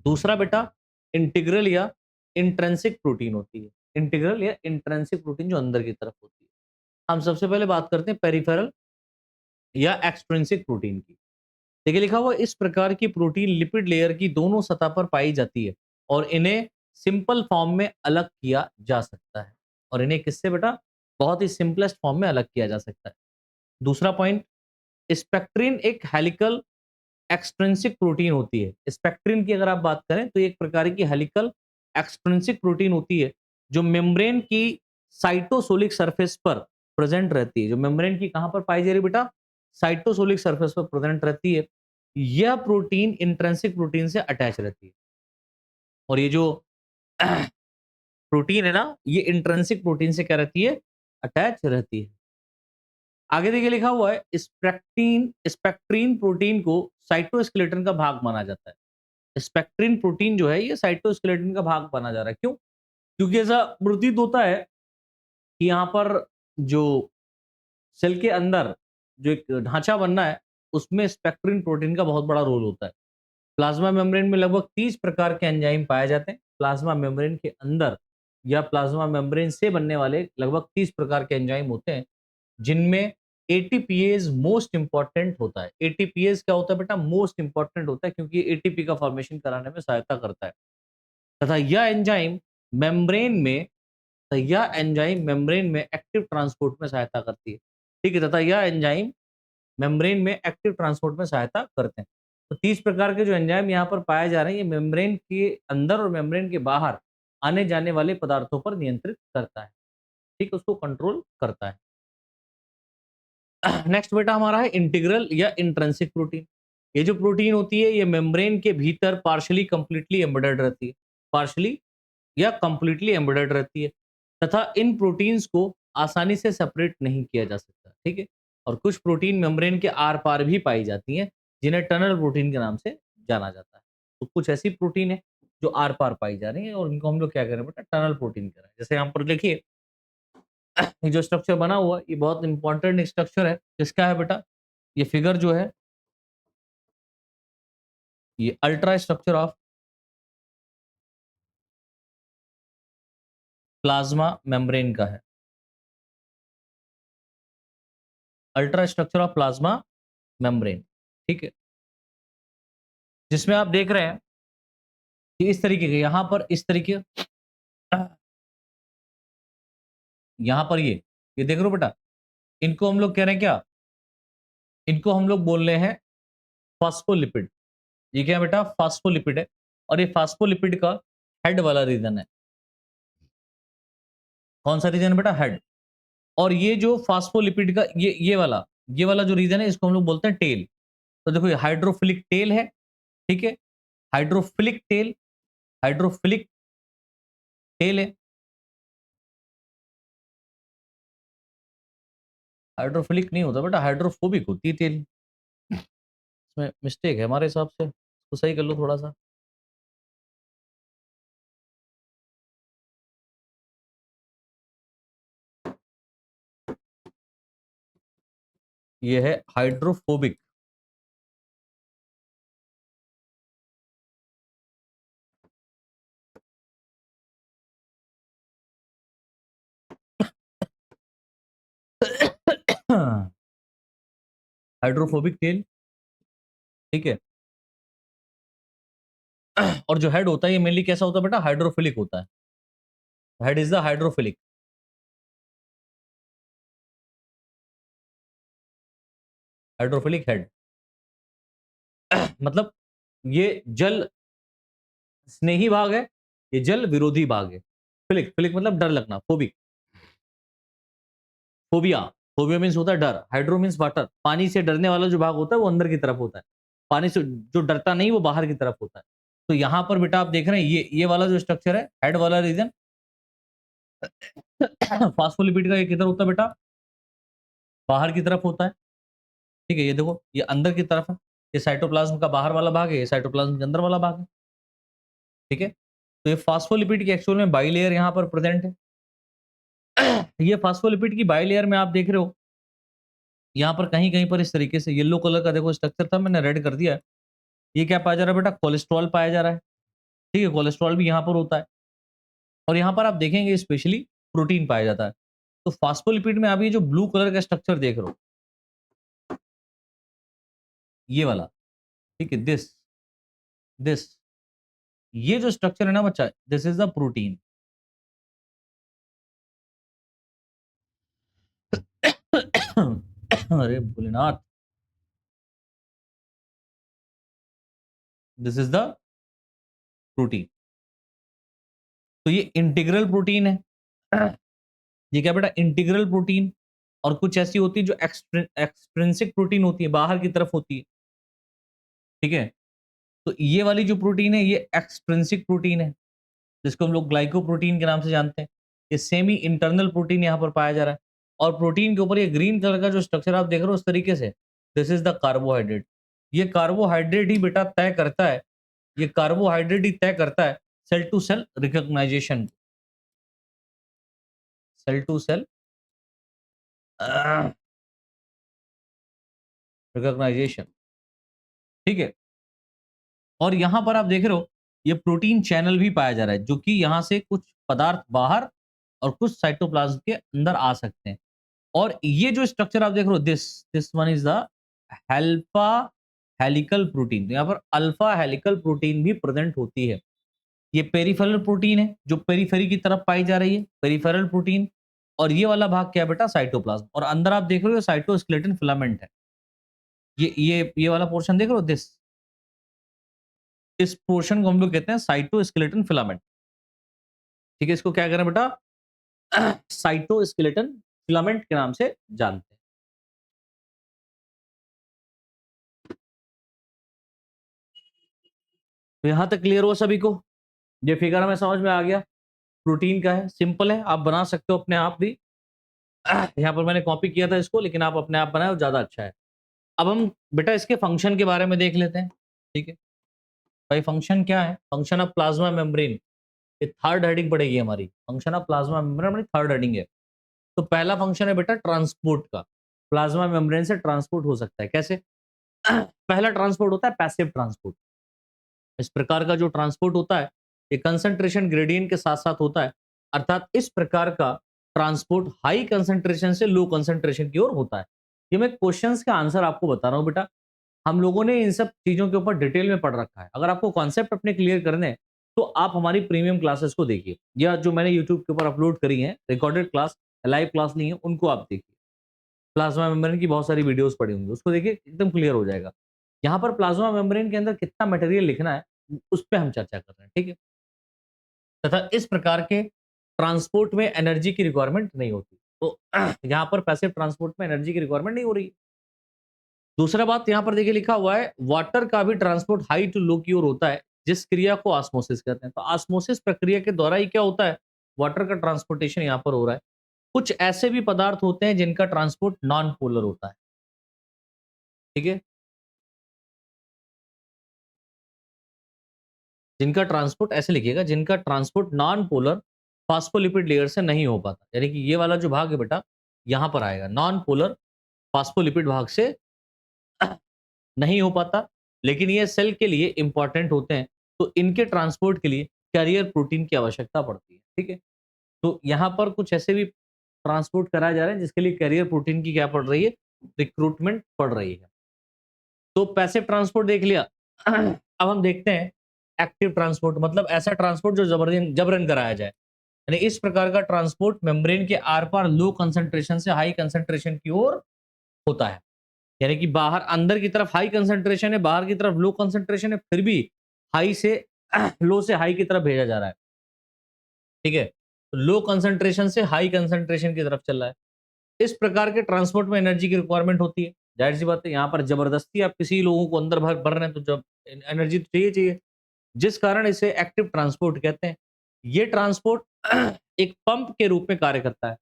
दूसरा बेटा इंटीग्रल या इंट्रिंसिक प्रोटीन होती है। इंटीग्रल या इंट्रिंसिक प्रोटीन जो अंदर की तरफ होती है। हम सबसे पहले बात करते हैं पेरिफेरल या एक्सट्रिंसिक प्रोटीन की। देखिए लिखा हुआ इस प्रकार की प्रोटीन लिपिड लेयर की दोनों सतह पर पाई जाती है और इन्हें सिंपल फॉर्म में अलग किया जा सकता है। और इन्हें किससे बेटा? बहुत ही सिंपलेस्ट फॉर्म में अलग किया जा सकता है। दूसरा पॉइंट, स्पेक्ट्रिन एक हेलिकल एक्सट्रिंसिक प्रोटीन होती है। स्पेक्ट्रिन की अगर आप बात करें तो एक प्रकार की हेलिकल एक्सट्रिंसिक प्रोटीन होती है जो मेम्ब्रेन की साइटोसोलिक सरफेस पर प्रेजेंट रहती है। जो मेम्ब्रेन की कहां पर पाई जा रही है बेटा? साइटोसोलिक सरफेस पर प्रेजेंट रहती है। यह प्रोटीन इंट्रिंसिक प्रोटीन से अटैच रहती है। और ये जो प्रोटीन है ना, ये इंट्रिंसिक प्रोटीन से क्या रहती है? अटैच रहती है। आगे देखिए लिखा हुआ है स्पेक्ट्रीन स्पेक्ट्रीन प्रोटीन को साइटोस्केलेटन का भाग माना जाता है। स्पेक्ट्रीन प्रोटीन जो है ये साइटोस्केलेटन का भाग माना जा रहा है। क्यों? क्योंकि ऐसा प्रतीत होता है कि यहाँ पर जो सेल के अंदर जो एक ढांचा बनना है उसमें स्पेक्ट्रीन प्रोटीन का बहुत बड़ा रोल होता है। प्लाज्मा मेम्ब्रेन में लगभग 30 प्रकार के एंजाइम पाए जाते हैं। प्लाज्मा मेम्ब्रेन के अंदर या प्लाज्मा मेम्ब्रेन से बनने वाले लगभग 30 प्रकार के एंजाइम होते हैं, जिनमें एटीपीएज मोस्ट इंपॉर्टेंट होता है। एटीपीएज क्या होता है बेटा? मोस्ट इंपॉर्टेंट होता है क्योंकि एटीपी का फॉर्मेशन कराने में सहायता करता है। तथा यह एंजाइम मेम्ब्रेन में यह एंजाइम मेम्ब्रेन में एक्टिव ट्रांसपोर्ट में सहायता करती है। ठीक है, तथा यह एंजाइम मेम्ब्रेन में एक्टिव ट्रांसपोर्ट में सहायता करते हैं। तो 30 प्रकार के जो एंजाइम यहाँ पर पाए जा रहे हैं, ये मेम्ब्रेन के अंदर और मेम्ब्रेन के बाहर आने जाने वाले पदार्थों पर नियंत्रित करता है। ठीक, उसको कंट्रोल करता है। नेक्स्ट बेटा हमारा है इंटीग्रल या इंट्रिंसिक प्रोटीन। ये जो प्रोटीन होती है ये मेम्ब्रेन के भीतर पार्शियली कंप्लीटली एम्बेडेड रहती है। पार्शियली या कंप्लीटली एम्बेडेड रहती है तथा इन प्रोटीन्स को आसानी से सेपरेट नहीं किया जा सकता। ठीक है, और कुछ प्रोटीन मेम्ब्रेन के आर पार भी पाई जाती हैं, जिन्हें टनल प्रोटीन के नाम से जाना जाता है। तो कुछ ऐसी प्रोटीन है जो आर पार पाई जा रही है और इनको हम लोग क्या करें बेटा? टनल प्रोटीन करें। जैसे यहाँ पर देखिए ये जो स्ट्रक्चर बना हुआ है ये बहुत इंपॉर्टेंट स्ट्रक्चर है। किसका है बेटा? ये फिगर जो है ये ultra structure of plasma membrane का है। Ultra structure of plasma membrane, ठीक है, जिसमें आप देख रहे हैं कि इस तरीके के यहां पर इस तरीके यहां पर ये देख रहे हो बेटा, इनको हम लोग कह रहे हैं क्या? इनको हम लोग बोल रहे हैं फास्फोलिपिड। ये क्या है बेटा? फास्फोलिपिड है। और ये फास्फोलिपिड का हेड वाला रीजन है। कौन सा रीजन बेटा? हेड। और ये जो फास्फोलिपिड का ये वाला जो रीजन है इसको हम लोग बोलते हैं टेल। तो देखो ये हाइड्रोफिलिक टेल है। ठीक है, हाइड्रोफिलिक टेल, हाइड्रोफिलिक टेल है। हाइड्रोफिलिक नहीं होता बेटा, हाइड्रोफोबिक होती है टेल। इसमें मिस्टेक है हमारे हिसाब से, तो सही कर लो थोड़ा सा। ये है हाइड्रोफोबिक। हाइड्रोफोबिक टेल, ठीक है। और जो हेड होता है ये मेनली कैसा होता है बेटा? हाइड्रोफिलिक होता है। Head is the hydrophilic. Hydrophilic head मतलब ये जल स्नेही भाग है, ये जल विरोधी भाग है। फिलिक, फिलिक मतलब डर लगना, फोबिक, फोबिया। फोबिया मीन्स होता है डर, हाइड्रो मीन्स वाटर। पानी से डरने वाला जो भाग होता है वो अंदर की तरफ होता है, पानी से जो डरता नहीं वो बाहर की तरफ होता है। तो यहां पर बेटा आप देख रहे हैं ये वाला जो स्ट्रक्चर है हेड वाला रीजन फास्फोलिपिड का, ये किधर होता है बेटा? बाहर की तरफ होता है, ठीक है? ये देखो, ये अंदर की तरफ है, ये साइटोप्लाज्म का बाहर वाला भाग है, ये साइटोप्लाज्म के अंदर वाला भाग है, ठीक है? तो ये फॉस्फोलिपिड की एक्चुअल में बाइलेयर यहाँ पर प्रेज़ेंट है। ये फॉस्फोलिपिड की बाइलेयर में आप देख रहे हो, यहाँ पर कहीं-कहीं पर इस तरीके से येलो कलर का देखो स्ट्रक्चर था, मैंने रेड कर दिया है। ये क्या पाया जा रहा है बेटा? कोलेस्ट्रॉल पाया जा रहा है, ठीक है? कोलेस्ट्रॉल भी यहाँ पर होता है और यहाँ पर आप देखेंगे स्पेशली प्रोटीन पाया जाता है। तो फॉस्फोलिपिड में आप ये जो ब्लू कलर का स्ट्रक्चर देख रहे हो, ये वाला, ठीक है? दिस ये जो स्ट्रक्चर है ना बच्चा, दिस इज़ द प्रोटीन। अरे Bholenath! This is the protein. तो ये इंटीग्रल प्रोटीन है। ये क्या बेटा? Integral protein. और कुछ ऐसी होती है जो एक्सट्रिंसिक प्रोटीन होती है, बाहर की तरफ होती है, ठीक है? तो ये वाली जो प्रोटीन है, ये एक्सट्रिंसिक प्रोटीन है, जिसको हम लोग ग्लाइकोप्रोटीन के नाम से जानते हैं। ये सेमी इंटरनल प्रोटीन यहाँ पर पाया जा रहा है और प्रोटीन के ऊपर ये ग्रीन कलर का जो स्ट्रक्चर आप देख रहे हो उस तरीके से, दिस इज़ द कार्बोहाइड्रेट। ये कार्बोहाइड्रेट ही बेटा तय करता है, ये कार्बोहाइड्रेट ही तय करता है cell to cell recognition, cell to cell recognition, ठीक है? और यहाँ पर आप देख रहे हो, ये प्रोटीन चैनल भी पाया जा रहा है, जो कि यहाँ से कुछ पदार्थ बाहर और कुछ साइटोप्लाज्म के अंदर आ सकते हैं। और ये जो स्ट्रक्चर आप देख रहे हो, this one is the alpha helical protein. तो यहाँ पर अल्फा हेलिकल प्रोटीन भी प्रेज़ेंट होती है। ये पेरिफेरल प्रोटीन है, जो पेरिफेरी की तरफ पाई जा रही है, पेरिफेरल प्रोटीन। और ये वाला भाग क्या है बेटा? साइटोप्लाज्म। और अंदर आप देख रहे हो साइटोस्केलेटन फिलामेंट है। ये वाला पोर्शन देख रहे हो, इस पोर्शन को हम लोग कहते हैं साइटोस्केलेटन फिलामेंट, ठीक है? इसको क्या करें बेटा? साइटोस्केलेटन फिलामेंट के नाम से जानते हैं। तो यहाँ तक क्लियर हो सभी को? ये फिगर हमें समझ में आ गया, प्रोटीन का है, सिंपल है, आप बना सकते हो अपने आप भी। यहाँ पर मैंने कॉपी किया था इसको, लेकिन आप अपने आप बनाए, ज़्यादा अच्छा है। अब हम बेटा इसके फंक्शन के बारे में देख लेते हैं, ठीक है? भाई फंक्शन क्या है? फंक्शन ऑफ प्लाज्मा मेम्ब्रेन, ये थर्ड हेडिंग पड़ेगी हमारी। फंक्शन ऑफ प्लाज्मा मेम्ब्रेन हमारी थर्ड हेडिंग है। तो पहला फंक्शन है बेटा ट्रांसपोर्ट का। प्लाज्मा मेम्ब्रेन से ट्रांसपोर्ट हो सकता है, कैसे? पहला ट्रांसपोर्ट होता है पैसिव ट्रांसपोर्ट। इस प्रकार का जो ट्रांसपोर्ट होता है, ये कंसंट्रेशन ग्रेडियंट के साथ-साथ होता है। अर्थात इस प्रकार का ट्रांसपोर्ट हाई कंसंट्रेशन से लो कंसंट्रेशन की ओर होता है। ये मैं क्वेश्चंस का आंसर आपको बता रहा हूँ बेटा। हम लोगों ने इन सब चीज़ों के ऊपर डिटेल में पढ़ रखा है। अगर आपको कॉन्सेप्ट अपने क्लियर करने हैं, तो आप हमारी प्रीमियम क्लासेस को देखिए या जो मैंने यूट्यूब के ऊपर अपलोड करी हैं, रिकॉर्डेड क्लास, लाइव क्लास नहीं है, उनको आप देखिए। प्लाज्मा मेम्ब्रेन की बहुत सारी वीडियोज़ पड़ी होंगी, उसको देखिए एकदम क्लियर हो जाएगा। यहाँ पर प्लाज्मा मेम्ब्रेन के अंदर कितना मटेरियल लिखना है, उस पे हम चर्चा कर रहे हैं, ठीक है? तथा इस प्रकार के ट्रांसपोर्ट में एनर्जी की रिक्वायरमेंट नहीं होती। तो यहाँ पर पैसिव ट्रांसपोर्ट में एनर्जी की रिक्वायरमेंट नहीं हो रही है। दूसरा बात यहाँ पर देखिए लिखा हुआ है, वाटर का भी ट्रांसपोर्ट हाई टू लो की ओर होता है, जिस क्रिया को ऑस्मोसिस कहते हैं। तो ऑस्मोसिस प्रक्रिया के द्वारा ही क्या होता है? वाटर का ट्रांसपोर्टेशन यहाँ पर हो रहा है। कुछ ऐसे भी पदार्थ होते हैं जिनका ट्रांसपोर्ट नॉन पोलर होता है, ठीक है? जिनका ट्रांसपोर्ट ऐसे लिखिएगा, जिनका transport non polar phospholipid layer से नहीं हो पाता। यानी कि ये वाला जो भाग है बेटा, यहाँ पर आएगा। नॉन पोलर फॉस्फोलिपिड भाग से नहीं हो पाता, लेकिन ये सेल के लिए इंपॉर्टेंट होते हैं। तो इनके ट्रांसपोर्ट के लिए कैरियर प्रोटीन की आवश्यकता पड़ती है, ठीक है? तो यहाँ पर कुछ ऐसे भी ट्रांसपोर्ट कराए जा रहे हैं जिसके लिए कैरियर प्रोटीन की क्या पड़ रही है? रिक्रूटमेंट पड़ रही है। तो पैसिव ट्रांसपोर्ट देख लिया। अब हम देखते हैं एक्टिव ट्रांसपोर्ट, मतलब ऐसा ट्रांसपोर्ट जो जबरन जबरन कराया जाए। यानी इस प्रकार का ट्रांसपोर्ट मेम्ब्रेन के आर-पार लो कंसंट्रेशन से हाई कंसंट्रेशन की ओर होता है। यानी कि बाहर अंदर की तरफ हाई कंसंट्रेशन है, बाहर की तरफ लो कंसंट्रेशन है, फिर भी हाई से लो से हाई की तरफ भेजा जा रहा है, ठीक है? तो लो कंसंट्रेशन से हाई कंसंट्रेशन की तरफ चल रहा है। इस प्रकार के ट्रांसपोर्ट में एनर्जी की रिक्वायरमेंट होती है। ज़ाहिर-सी बात है, यहाँ पर ज़बरदस्ती आप किसी लोगों को अंदर भर रहे हैं, तो जब एनर्जी तो चाहिए चाहिए, जिस कारण इसे एक्टिव ट्रांसपोर्ट कहते हैं। ये ट्रांसपोर्ट एक पंप के रूप में कार्य करता है।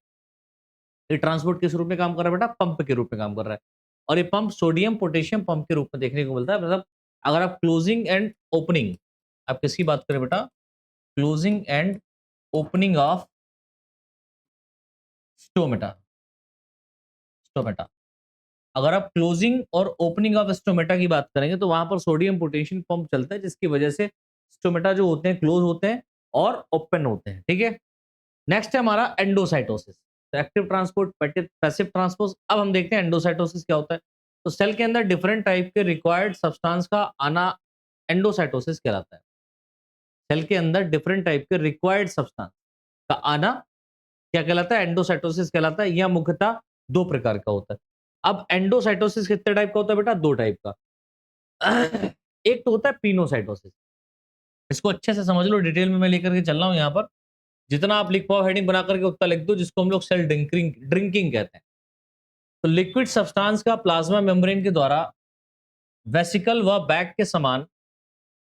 ये ट्रांसपोर्ट किस रूप में काम कर रहा है बेटा? पंप के रूप में काम कर रहा है। और ये पंप सोडियम पोटेशियम पंप के रूप में देखने को मिलता है। मतलब अगर आप क्लोजिंग एंड ओपनिंग, आप किसकी बात करें बेटा? Closing and opening of stomata, stomata. अगर आप क्लोजिंग और ओपनिंग ऑफ स्टोमेटा की बात करेंगे तो वहां पर सोडियम पोटेशियम पंप चलता है, जिसकी वजह से स्टोमेटा जो होते हैं क्लोज होते हैं और ओपन होते हैं। ठीक है, नेक्स्ट है हमारा एंडोसाइटोसिस। तो एक्टिव ट्रांसपोर्ट, पैसिव ट्रांसपोर्ट। अब हम देखते हैं एंडोसाइटोसिस क्या होता है। तो सेल के अंदर डिफरेंट टाइप के रिक्वायर्ड सब्सटेंस का आना एंडोसाइटोसिस कहलाता है। सेल के अंदर डिफरेंट टाइप के रिक्वायर्ड सब्सटेंस का आना क्या कहलाता है? एंडोसाइटोसिस कहलाता है। यह मुख्यतः दो प्रकार का होता है। अब एंडोसाइटोसिस कितने टाइप का होता है बेटा? दो टाइप का। एक तो होता है पिनोसाइटोसिस। इसको अच्छे से समझ लो, डिटेल में मैं लेकर के चल रहा हूं। यहां पर जितना आप लिख पाओ हेडिंग बना करके उतना लिख दो, जिसको हम लोग सेल ड्रिंकिंग कहते हैं। तो लिक्विड सब्सटेंस का प्लाज्मा मेम्ब्रेन के द्वारा वेसिकल व बैग के समान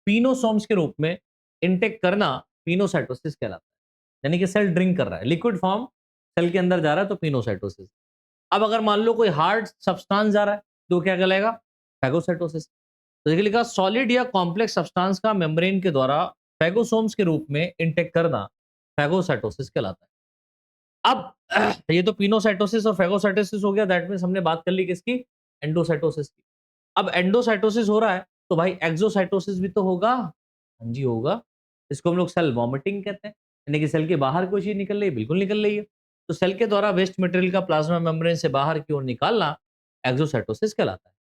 पीनोसोम्स के रूप में इनटेक करना पीनोसाइटोसिस कहलाता है। यानी कि सेल ड्रिंक कर रहा है, लिक्विड फॉर्म सेल के अंदर जा रहा है, तो पीनोसाइटोसिस। अब अगर मान लो कोई हार्ड सब्सटेंस जा रहा है तो क्या कहलाएगा? फैगोसाइटोसिस। तो देखिए लिखा सॉलिड या कॉम्प्लेक्स सब्सटेंस का मेम्ब्रेन के द्वारा फैगोसोम्स के रूप में इनटेक करना फैगोसाइटोसिस कहलाता है। अब ये तो पिनोसाइटोसिस और फैगोसाइटोसिस हो गया। दैट मींस हमने बात कर ली किसकी? एंडोसाइटोसिस की। अब एंडोसाइटोसिस हो रहा है तो भाई एक्सोसाइटोसिस भी तो होगा। हाँ जी होगा। इसको हम लोग सेल वॉमिटिंग कहते हैं, यानी कि सेल के बाहर कोई चीज निकल रही है, बिल्कुल निकल रही है। तो सेल के द्वारा वेस्ट मटेरियल का प्लाज्मा मेम्ब्रेन से बाहर की ओर निकालना एक्सोसाइटोसिस कहलाता है।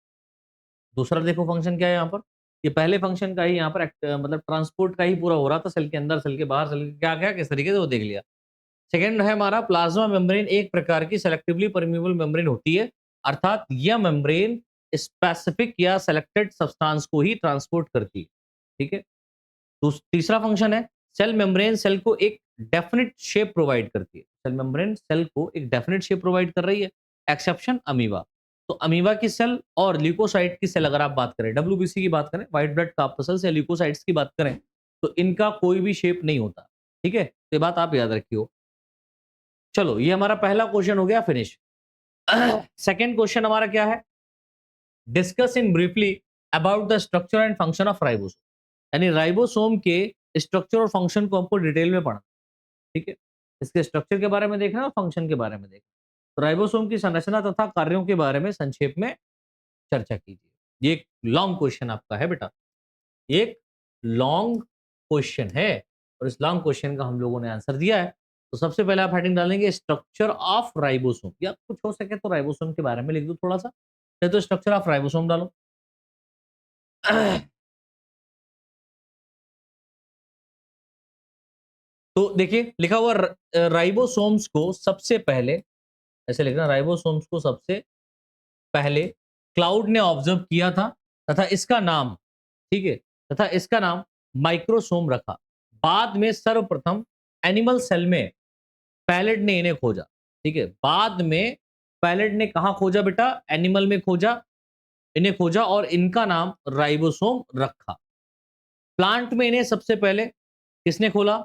दूसरा देखो फंक्शन क्या है यहाँ पर। ये पहले फंक्शन का ही यहाँ पर मतलब ट्रांसपोर्ट का ही पूरा हो रहा था, सेल के अंदर, सेल के बाहर, सेल के क्या क्या किस तरीके से वो देख लिया। सेकेंड है हमारा प्लाज्मा मेम्ब्रेन एक प्रकार की सेलेक्टिवली परमिएबल मेम्ब्रेन होती है, अर्थात यह मेम्ब्रेन स्पेसिफिक या सेलेक्टेड सब्सटेंस को ही ट्रांसपोर्ट करती है। ठीक है। तीसरा फंक्शन है सेल मेम्ब्रेन सेल को एक डेफिनेट शेप प्रोवाइड करती है। सेल मेम्ब्रेन सेल को एक डेफिनेट शेप प्रोवाइड कर रही है, एक्सेप्शन अमीबा। तो अमीबा की सेल और ल्यूकोसाइट की सेल अगर आप बात करें, डब्ल्यूबीसी की बात करें, व्हाइट ब्लड कार्पसल्स या ल्यूकोसाइट्स की बात करें, तो इनका कोई भी शेप नहीं होता। ठीक है, तो ये बात आप याद रखियो। चलो ये हमारा पहला क्वेश्चन हो गया फिनिश। सेकेंड क्वेश्चन हमारा क्या है? Discuss in briefly about the structure and function of ribosome. यानी राइबोसोम के स्ट्रक्चर और फंक्शन को आपको डिटेल में पढ़ना। ठीक है, इसके स्ट्रक्चर के बारे में देखना और फंक्शन के बारे में देखना। तो राइबोसोम की संरचना तथा कार्यों के बारे में संक्षेप में चर्चा कीजिए। ये एक लॉन्ग क्वेश्चन आपका है बेटा, एक लॉन्ग क्वेश्चन है और इस लॉन्ग क्वेश्चन का हम लोगों ने आंसर दिया है। तो सबसे पहले आप हेडिंग डालेंगे स्ट्रक्चर ऑफ राइबोसोम, या कुछ हो सके तो राइबोसोम के बारे में लिख दो थोड़ा सा, नहीं तो स्ट्रक्चर ऑफ राइबोसोम डालो। तो देखिए लिखा हुआ राइबोसोम्स को सबसे पहले, ऐसे लिखना, राइबोसोम्स को सबसे पहले क्लाउड ने ऑब्जर्व किया था तथा इसका नाम, ठीक है, तथा इसका नाम माइक्रोसोम रखा। बाद में सर्वप्रथम एनिमल सेल में पैलेट ने इन्हें खोजा। ठीक है, बाद में पैलेट ने कहा खोजा बेटा? एनिमल में खोजा, इन्हें खोजा और इनका नाम राइबोसोम रखा। प्लांट में इन्हें सबसे पहले किसने खोला?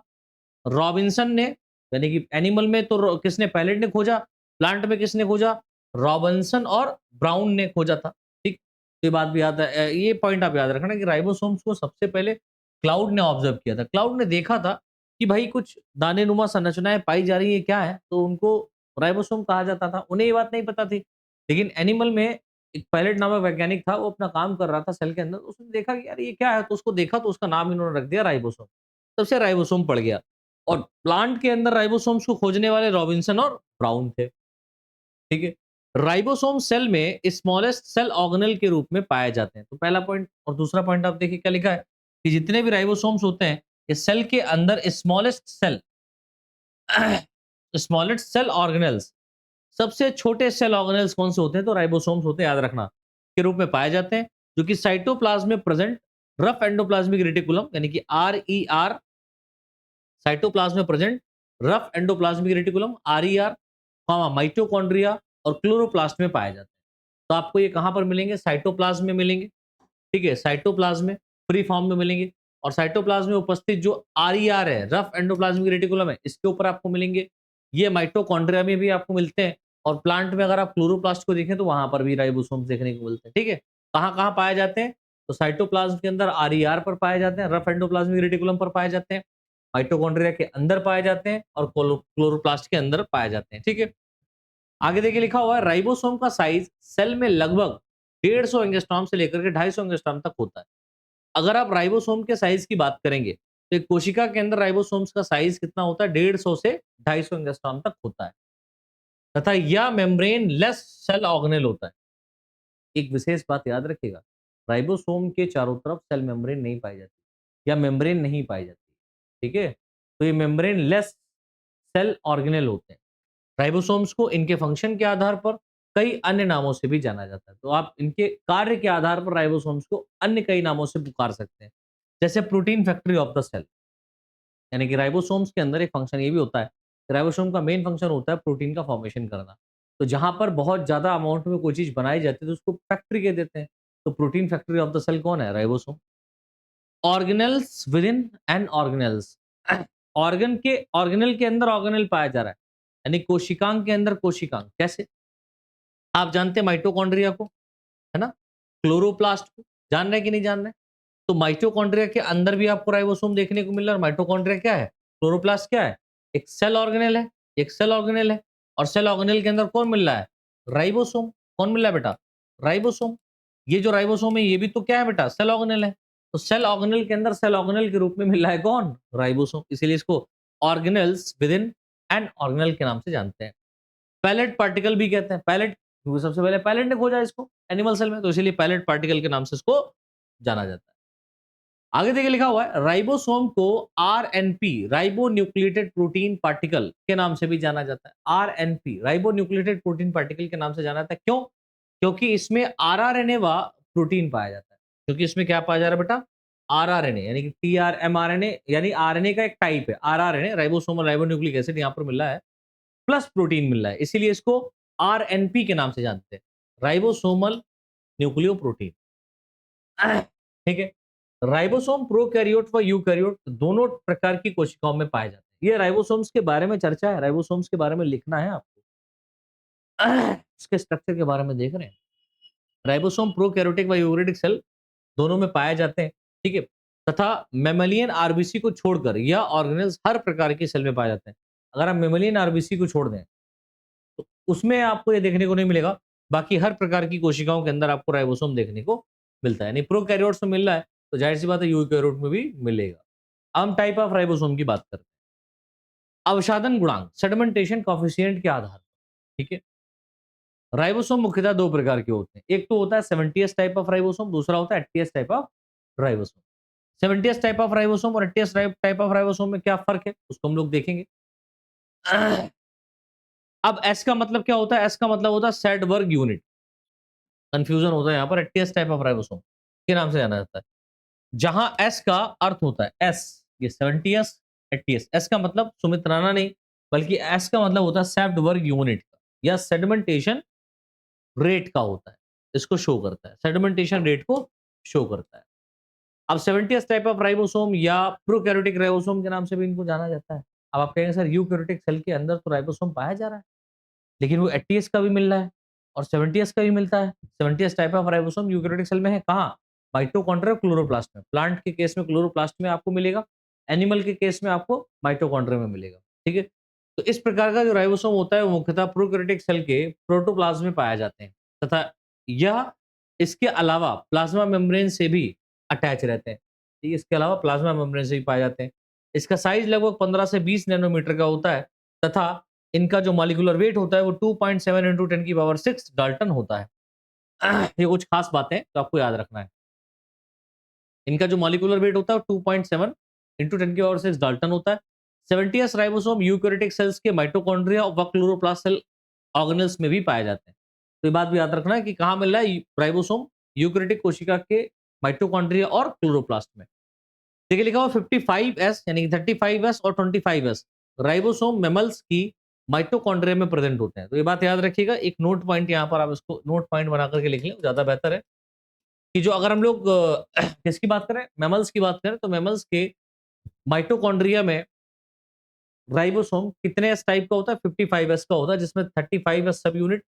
रॉबिन्सन ने। यानी कि एनिमल में तो किसने? पैलेट ने खोजा। प्लांट में किसने खोजा? रॉबिन्सन और ब्राउन ने खोजा था। ठीक, तो ये बात भी याद है, ये पॉइंट आप याद रखना कि राइबोसोम्स को सबसे पहले क्लाउड ने ऑब्जर्व किया था। क्लाउड ने देखा था कि भाई कुछ दाने नुमा संरचनाएं पाई जा रही है, क्या है, तो उनको राइबोसोम कहा जाता था। उन्हें ये बात नहीं पता थी, लेकिन एनिमल में एक पैलेट नामक वैज्ञानिक था, वो अपना काम कर रहा था सेल के अंदर। उसने देखा कि यार ये क्या है, तो उसको देखा, तो उसका नाम इन्होंने रख दिया राइबोसोम। तब से राइबोसोम पड़ गया। और प्लांट के अंदर राइबोसोम्स को खोजने वाले रॉबिन्सन और ब्राउन थे। ठीक है, राइबोसोम सेल में स्मॉलेस्ट सेल ऑर्गेनेल के रूप में पाए जाते हैं। तो पहला पॉइंट। और दूसरा पॉइंट आप देखिए क्या लिखा है कि जितने भी राइबोसोम्स होते हैं, ये सेल के अंदर smallest cell smallest cell organelles, सबसे छोटे सेल ऑर्गेनेल्स कौन से होते हैं? तो राइबोसोम्स होते हैं, याद रखना, के रूप में पाए जाते हैं, जो कि साइटोप्लाज्म में प्रेजेंट रफ एंडोप्लाज्मिक रेटिकुलम, यानी कि RER, साइटोप्लाज्म में present rough endoplasmic reticulum RER, mitochondria और क्लोरोप्लास्ट में पाए जाते हैं। तो आपको ये कहां पर मिलेंगे? साइटोप्लाज्म में मिलेंगे। ठीक है, साइटोप्लाज्म में फ्री फॉर्म में मिलेंगे। और साइटोप्लाज्म में उपस्थित जो RER है, रफ एंडोप्लाज्मिक रेटिकुलम है, इसके ऊपर आपको मिलेंगे। ये माइटोकॉन्ड्रिया में भी आपको मिलते हैं। और प्लांट में अगर आप क्लोरोप्लास्ट को देखें तो वहां पर भी राइबोसोम देखने को मिलते हैं। ठीक है, कहाँ कहाँ पाए जाते हैं? तो साइटोप्लाज्म के अंदर आरईआर पर पाए जाते हैं, रफ एंडोप्लाज्मिक रेटिकुलम पर पाए जाते हैं, माइटोकॉन्ड्रिया के अंदर पाए जाते हैं और क्लोरोप्लास्ट के अंदर पाए जाते हैं। ठीक है, आगे देखिए लिखा हुआ है राइबोसोम का साइज सेल में लगभग 150 एंगस्ट्रॉम से लेकर के 250 एंगस्ट्रॉम तक होता है। अगर आप राइबोसोम के साइज की बात करेंगे तो एक कोशिका के अंदर राइबोसोम्स का साइज कितना होता है? 150 से 250 एंगस्ट्रॉम तक होता है तथा यह मेम्ब्रेन लेस सेल ऑर्गेनेल होता है। एक विशेष बात याद रखिएगा, राइबोसोम के चारों तरफ सेल मेम्ब्रेन नहीं पाई जाती या मेम्ब्रेन नहीं पाई जाती। ठीक है, तो ये मेम्ब्रेन लेस सेल ऑर्गेनेल होते हैं। राइबोसोम्स को इनके फंक्शन के आधार पर कई अन्य नामों से भी जाना जाता है। तो आप इनके कार्य के आधार पर राइबोसोम्स को अन्य कई नामों से पुकार सकते हैं, जैसे protein factory of the cell. यानी कि राइबोसोम्स के अंदर एक फंक्शन ये भी होता है, राइबोसोम का मेन फंक्शन होता है प्रोटीन का फॉर्मेशन करना। तो जहां पर बहुत ज्यादा अमाउंट में कोई चीज बनाई जाती है तो उसको फैक्ट्री कह देते हैं। तो protein factory of the cell कौन है? Ribosome. Organelles within and organelles, organelle के अंदर ऑर्गेनल पाया जा रहा है, यानी कोशिकांग के अंदर कोशिकांग। कैसे? आप जानते हैं माइटोकॉन्ड्रिया को, है ना, क्लोरोप्लास्ट को, जान रहे हैं कि नहीं जान रहे? तो माइटोकॉन्ड्रिया के अंदर भी आपको राइबोसोम देखने को मिल रहा है। माइटोकॉन्ड्रिया क्या है? क्लोरोप्लास्ट क्या है? एक सेल ऑर्गेनेल है, एक सेल ऑर्गेनेल है। और सेल ऑर्गेनेल के अंदर कौन मिल रहा है? राइबोसोम। कौन मिल रहा है बेटा? राइबोसोम। ये जो राइबोसोम है ये भी तो क्या है बेटा? सेल ऑर्गेनेल है। तो सेल ऑर्गेनेल के अंदर सेल ऑर्गेनेल के रूप में मिल रहा है कौन? राइबोसोम। इसीलिए इसको organelles within and organelle के नाम से जानते हैं। पैलेट पार्टिकल भी कहते हैं। पैलेट, क्योंकि सबसे पहले पैलेट ने खोजा इसको एनिमल सेल में, तो इसीलिए पैलेट पार्टिकल के नाम से इसको जाना जाता है। आगे देखिए लिखा हुआ है राइबोसोम को RNP, ribo nucleated protein particle के नाम से भी जाना जाता है। RNP, ribo nucleated protein particle के नाम से जाना जाता है। क्यों? क्योंकि इसमें आरआरएनए व प्रोटीन पाया जाता है। क्योंकि इसमें क्या पाया जा रहा है बेटा? आरआरएनए, यानी कि टीआरएमआरएनए, यानी आरएनए का एक टाइप है आरआरएनए, राइबोसोमल राइबोन्यूक्लिक एसिड यहाँ पर मिल रहा है, प्लस प्रोटीन मिल रहा है, इसीलिए इसको आरएनपी के नाम से जानते हैं, राइबोसोमल न्यूक्लियो प्रोटीन। ठीक है, राइबोसोम प्रोकैरियोट व यूकैरियोट दोनों प्रकार की कोशिकाओं में पाए जाते हैं। ये राइबोसोम्स के बारे में चर्चा है, राइबोसोम्स के बारे में लिखना है आपको। इसके स्ट्रक्चर के बारे में देख रहे हैं। राइबोसोम प्रोकैरियोटिक व यूकैरियोटिक सेल दोनों में पाए जाते हैं। ठीक है, तथा मेमेलियन आरबीसी को छोड़कर यह ऑर्गेनेल्स हर प्रकार के सेल में पाए जाते हैं। अगर आप मेमेलियन आरबीसी को छोड़ दें तो उसमें आपको ये देखने को नहीं मिलेगा, बाकी हर प्रकार की कोशिकाओं के अंदर आपको राइबोसोम देखने को मिलता है। यानी प्रोकैरियोट्स में मिल रहा है तो जाहिर सी बात है यूकैरियोट में भी मिलेगा। अब हम टाइप ऑफ राइबोसोम की बात करते हैं। अवसादन गुणांक, सेडिमेंटेशन कोएफिशिएंट के आधार पर। ठीक है, राइबोसोम मुख्यतः दो प्रकार के होते हैं। एक तो होता है 70s टाइप ऑफ राइबोसोम, दूसरा होता है 80s type of ribosome. 70s type of ribosome और 80s टाइप ऑफ राइबोसोम में क्या फर्क है उसको हम लोग देखेंगे। अब एस का मतलब क्या होता है? एस का मतलब होता है सेड वर्ग यूनिट। कंफ्यूजन होता है यहाँ पर। 80s टाइप ऑफ राइबोसोम के नाम से जाना जाता है, जहां एस का अर्थ होता है एस, ये 70s 80s। एस का मतलब सुमित्राना नहीं, बल्कि एस का मतलब होता है सेड वर्ग यूनिट का या सेडिमेंटेशन रेट का होता है, इसको शो करता है, सेडिमेंटेशन रेट को शो करता है। अब 70s टाइप ऑफ राइबोसोम या प्रोकैरियोटिक राइबोसोम के नाम से भी इनको जाना जाता है। अब आप कहेंगे सर यूकैरियोटिक सेल के अंदर तो राइबोसोम पाया जा रहा है, लेकिन वो 80s का भी मिल रहा है और 70s का भी मिलता है। 70s type of ribosome eukaryotic cell में है कहाँ? माइटोकॉन्ड्रिया क्लोरोप्लास्ट में। प्लांट के केस में क्लोरोप्लास्ट में आपको मिलेगा, एनिमल के केस में आपको माइटोकॉन्ड्रिया में मिलेगा। ठीक है, तो इस प्रकार का जो राइबोसोम होता है वो मुख्यतः प्रोकैरियोटिक सेल के प्रोटोप्लाज्म में पाया जाते हैं तथा यह इसके अलावा प्लाज्मा मेम्ब्रेन से भी अटैच रहते हैं। ठीक है, इसके अलावा प्लाज्मा मेम्ब्रेन से भी पाए जाते हैं। इसका साइज लगभग 15 से 20 नैनोमीटर का होता है तथा इनका जो मॉलिक्यूलर वेट होता है वो 2.7 इंटू 10 की पावर 6 डाल्टन होता है। ये कुछ खास बातें तो आपको याद रखना है। इनका जो मॉलिक्यूलर वेट होता है 2.7 इंटू 10 की पावर 6 डाल्टन होता है। 70s राइबोसोम यूकैरियोटिक सेल्स के माइटोकॉन्ड्रिया व क्लोरोप्लास्ट सेल ऑर्गेनेल्स में भी पाए जाते हैं। तो ये बात भी याद रखना है कि कहाँ मिल रहा है राइबोसोम? यूकैरियोटिक कोशिका के माइटोकॉन्ड्रिया और क्लोरोप्लास्ट में। देखिए लिखा हुआ 55s यानी कि 35s और 25s राइबोसोम मैमल्स की माइटोकॉन्ड्रिया में प्रेजेंट होते हैं। तो ये बात याद रखिएगा, एक नोट पॉइंट यहाँ पर आप इसको नोट पॉइंट बना करके लिख लें, ज्यादा बेहतर है। कि जो अगर हम लोग किसकी बात करें, मैमल्स की बात करें, तो मैमल्स के माइटोकॉन्ड्रिया में राइबोसोम कितने एस टाइप का होता है? 55s का होता है, जिसमें 35s सब यूनिट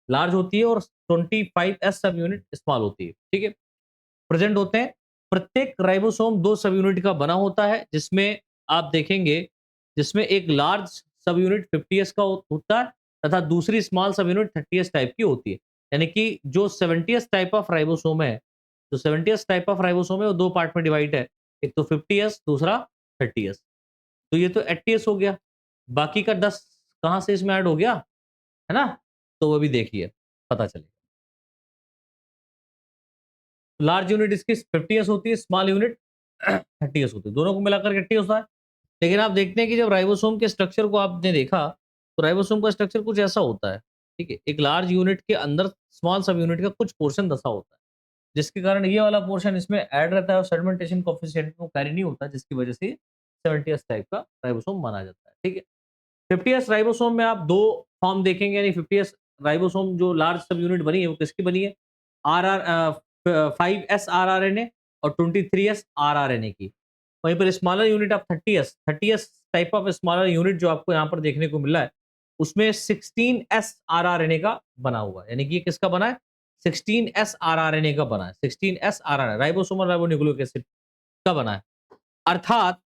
लार्ज होती है और 25s सब यूनिट स्मॉल होती है। ठीक है, प्रेजेंट होते हैं। प्रत्येक राइबोसोम 2 सब यूनिट का बना होता है, जिसमें आप देखेंगे, जिसमें एक लार्ज सब यूनिट 50s का होता है तथा दूसरी स्मॉल सब यूनिट 30s टाइप की होती है। यानी कि जो 70s टाइप ऑफ राइबोसोम है, जो 70s टाइप ऑफ राइबोसोम है वो 2 पार्ट में डिवाइड है। एक तो 50s, दूसरा 30s। तो ये तो 80s हो गया। बाकी का 10 कहाँ से इसमें ऐड हो गया, है ना? तो वो भी देखिए, पता चलेगा। लार्ज यूनिट इसकी 50s होती है, स्मॉल यूनिट 30s होती है। दोनों को मिलाकर के 80 होता है। लेकिन आप देखते हैं कि जब राइबोसोम के स्ट्रक्चर को आपने देखा, तो राइबोसोम का स्ट्रक्चर कुछ ऐसा होता है, ठीक है? एक लार्ज यूनिट के अंदर स्मॉल सब यूनिट का कुछ पोर्शन दसा होता है, जिसके कारण ये वाला पोर्शन इसमें ऐड रहता है और सेगमेंटेशन कोएफिशिएंट को कैरी नहीं होता, जिसकी वजह से 70s टाइप का राइबोसोम माना जाता है, ठीक है? 50s राइबोसोम में आप 2 फॉर्म देखेंगे, यानी 50s राइबोसोम जो लार्ज सब यूनिट बनी है, वो किसकी बनी है? 5s आरआरएनए और 23s आरआरएनए की। वहीं पर smaller unit of 30s type of smaller unit जो आपको यहाँ पर देखने को मिल रहा है, उसमें 16s आरआरएनए का बना हुआ है। यानी कि ये किसका बना है? 16s आरआरएनए का बना है। 16s rRNA ribosomal ribonucleic acid का बना है। अर्थात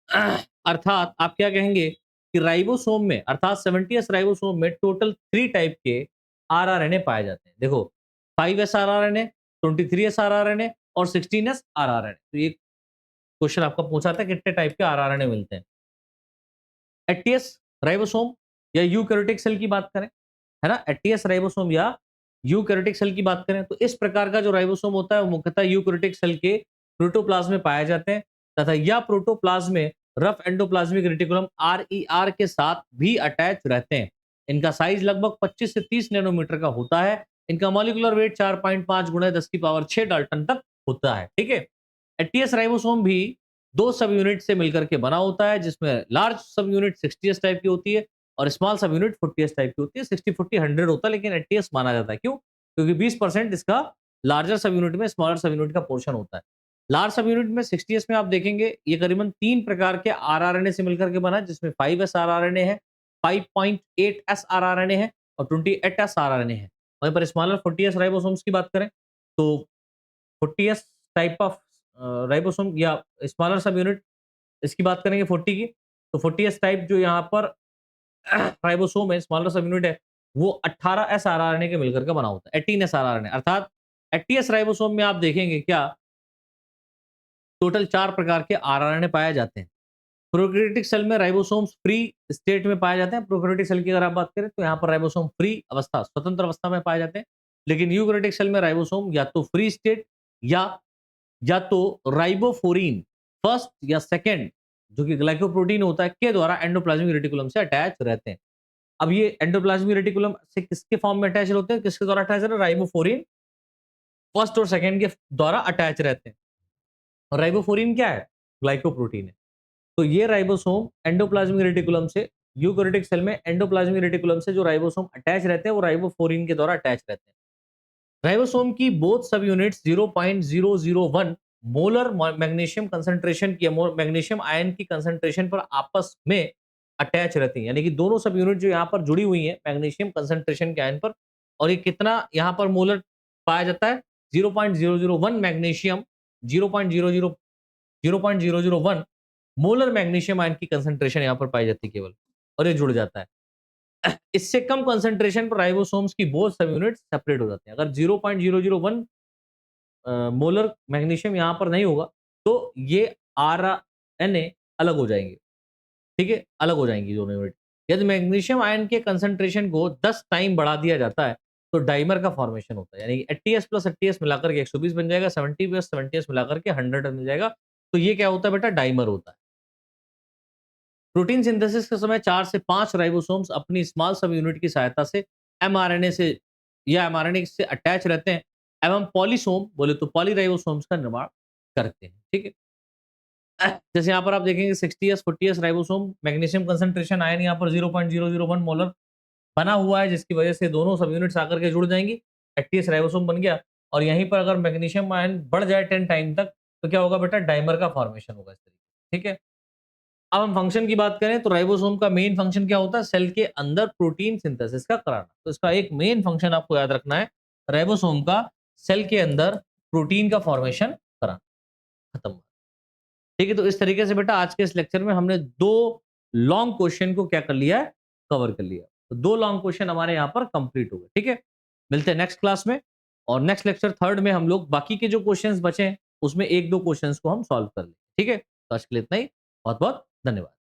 अर्थात आप क्या कहेंगे कि राइबोसोम में, अर्थात 70s राइबोसोम में टोटल 3 टाइप के आरआरएनए पाए जाते हैं। देखो, 5s आरआरएनए, 23s आरआरएनए और 16s आरआरएनए। तो ये क्वेश्चन आपका पूछा था कितने टाइप के आरआरएनए मिलते हैं। 80s राइबोसोम या यूकैरियोटिक सेल की बात करें, है ना? 80s राइबोसोम या यूकैरियोटिक सेल की बात करें, तो इस प्रकार का जो राइबोसोम होता है वो मुख्यतः यूकैरियोटिक सेल के प्रोटोप्लाज्म में पाए जाते हैं तथा यह प्रोटोप्लाज्म में रफ एंडोप्लाज्मिक रेटिकुलम आरईआर के साथ भी अटैच रहते हैं। इनका साइज लगभग 25 से 30 नैनोमीटर का होता है। इनका मॉलिक्यूलर वेट 4.5 गुणा 10 की पावर 6 डाल्टन तक होता है, ठीक है? 80s राइबोसोम भी 2 सब यूनिट से मिलकर के बना होता है, जिसमें लार्ज सब यूनिट 60s टाइप की होती है और स्मॉल सब यूनिट 40s टाइप की होती है। 60-40-100 होता है, लेकिन 80s माना जाता है। क्यों? क्योंकि 20% इसका लार्जर सब यूनिट में स्मॉलर सब यूनिट का पोर्शन होता है। लार्ज सब यूनिट में 60s में आप देखेंगे, ये करीबन 3 प्रकार के आरआरएनए से मिलकर के बना है, जिसमें 5s आरआरएनए है, 5.8s आरआरएनए है और 28s आरआरएनए है। वहीं पर स्मॉलर 40s राइबोसोम्स की बात करें, तो 40s टाइप ऑफ राइबोसोम या स्मॉलर सब यूनिट, इसकी बात करेंगे 40 की, तो 40s टाइप जो यहाँ पर राइबोसोम है, स्मॉलर सब यूनिट है, वो 18s आरआरएनए के मिलकर के बना होता है। 18s आरआरएनए, अर्थात 80s राइबोसोम में आप देखेंगे क्या, टोटल 4 प्रकार के आरआरएनए पाए जाते हैं। प्रोकैरियोटिक सेल में राइबोसोम्स फ्री स्टेट में पाए जाते हैं। प्रोकैरियोटिक सेल की अगर आप बात करें, तो यहाँ पर राइबोसोम फ्री अवस्था, स्वतंत्र अवस्था में पाए जाते हैं। लेकिन यूकैरियोटिक सेल में राइबोसोम या तो फ्री स्टेट या तो राइबोफोरीन फर्स्ट या सेकंड, जो कि ग्लाइकोप्रोटीन होता है, के द्वारा एंडोप्लाज्मिक रेटिकुलम से अटैच रहते हैं। अब ये एंडोप्लाज्मिक रेटिकुलम से किसके फॉर्म में अटैच होते हैं? किसके द्वारा अटैच रहते हैं? राइबोफोरीन फर्स्ट और सेकंड के द्वारा अटैच रहते हैं। और राइबोफोरीन क्या है? ग्लाइकोप्रोटीन है। तो ये राइबोसोम एंडोप्लाज्मिक रेटिकुलम से, यूकैरियोटिक सेल में एंडोप्लाज्मिक रेटिकुलम से जो राइबोसोम अटैच रहते हैं, वो राइबोफोरीन के द्वारा अटैच रहते हैं। राइबोसोम की बोथ सब यूनिट्स 0.001 मोलर मैग्नीशियम कंसंट्रेशन की, मैग्नीशियम आयन की कंसंट्रेशन पर आपस में अटैच रहती हैं। यानी कि दोनों सब यूनिट जो यहाँ पर जुड़ी हुई हैं मैग्नीशियम कंसंट्रेशन के आयन पर, और ये कितना यहाँ पर मोलर पाया जाता है? 0.001 मैग्नीशियम, 0.00 0.001 मोलर मैग्नीशियम आयन की कंसंट्रेशन यहाँ पर पाई जाती है केवल, और ये जुड़ जाता है। इससे कम कंसंट्रेशन पर राइबोसोम्स की बोथ सब यूनिट सेपरेट हो जाते हैं। अगर 0.001 मोलर मैग्नीशियम यहाँ पर नहीं होगा, तो ये आरएनए अलग हो जाएंगे, ठीक है? अलग हो जाएंगी दोनों यूनिट। यदि मैग्नीशियम आयन के कंसंट्रेशन को 10 टाइम बढ़ा दिया जाता है, तो डाइमर का फॉर्मेशन होता है। यानी कि 80s प्लस 80s मिलाकर के 120 बन जाएगा, 70 प्लस 70s मिलाकर के 100 बन जाएगा। तो ये क्या होता है बेटा? डाइमर होता है। प्रोटीन सिंथेसिस के समय 4 से 5 राइबोसोम्स अपनी स्मॉल सब यूनिट की सहायता से एमआरएनए से या एमआरएनए से अटैच रहते हैं एवं पॉलीसोम, बोले तो पॉलीराइबोसोम्स का निर्माण करते हैं, ठीक है? जैसे यहाँ पर आप देखेंगे 60s 40s ribosome, magnesium concentration ion यहाँ पर 0.001 मोलर बना हुआ है, जिसकी वजह से दोनों सब यूनिट्स आकर के जुड़ जाएंगी, 80s राइबोसोम बन गया। और यहीं पर अगर मैग्नीशियम आयन बढ़ जाए 10 टाइम तक, तो क्या होगा बेटा? डाइमर का फॉर्मेशन होगा इस तरीके से, ठीक है? अब हम फंक्शन की बात करें तो राइबोसोम का मेन फंक्शन क्या होता है? सेल के अंदर प्रोटीन सिंथेसिस का कराना। तो इसका एक मेन फंक्शन आपको याद रखना है, राइबोसोम का सेल के अंदर प्रोटीन का फॉर्मेशन कराना। खत्म। ठीक है, तो इस तरीके से बेटा आज के इस लेक्चर में हमने 2 लॉन्ग क्वेश्चन को क्या कर लिया है? कवर कर लिया। तो 2 लॉन्ग क्वेश्चन हमारे यहाँ पर कंप्लीट हो गए। ठीक है? मिलते हैं नेक्स्ट क्लास में और नेक्स्ट लेक्चर 3rd में हम लोग बाकी के जो क्वेश्चंस बचे हैं, उसमें 1-2 क्वेश्चंस को हम सॉल्व कर लेंगे। ठीक है? तो आज के लिए इतना ही। बहुत-बहुत धन्यवाद।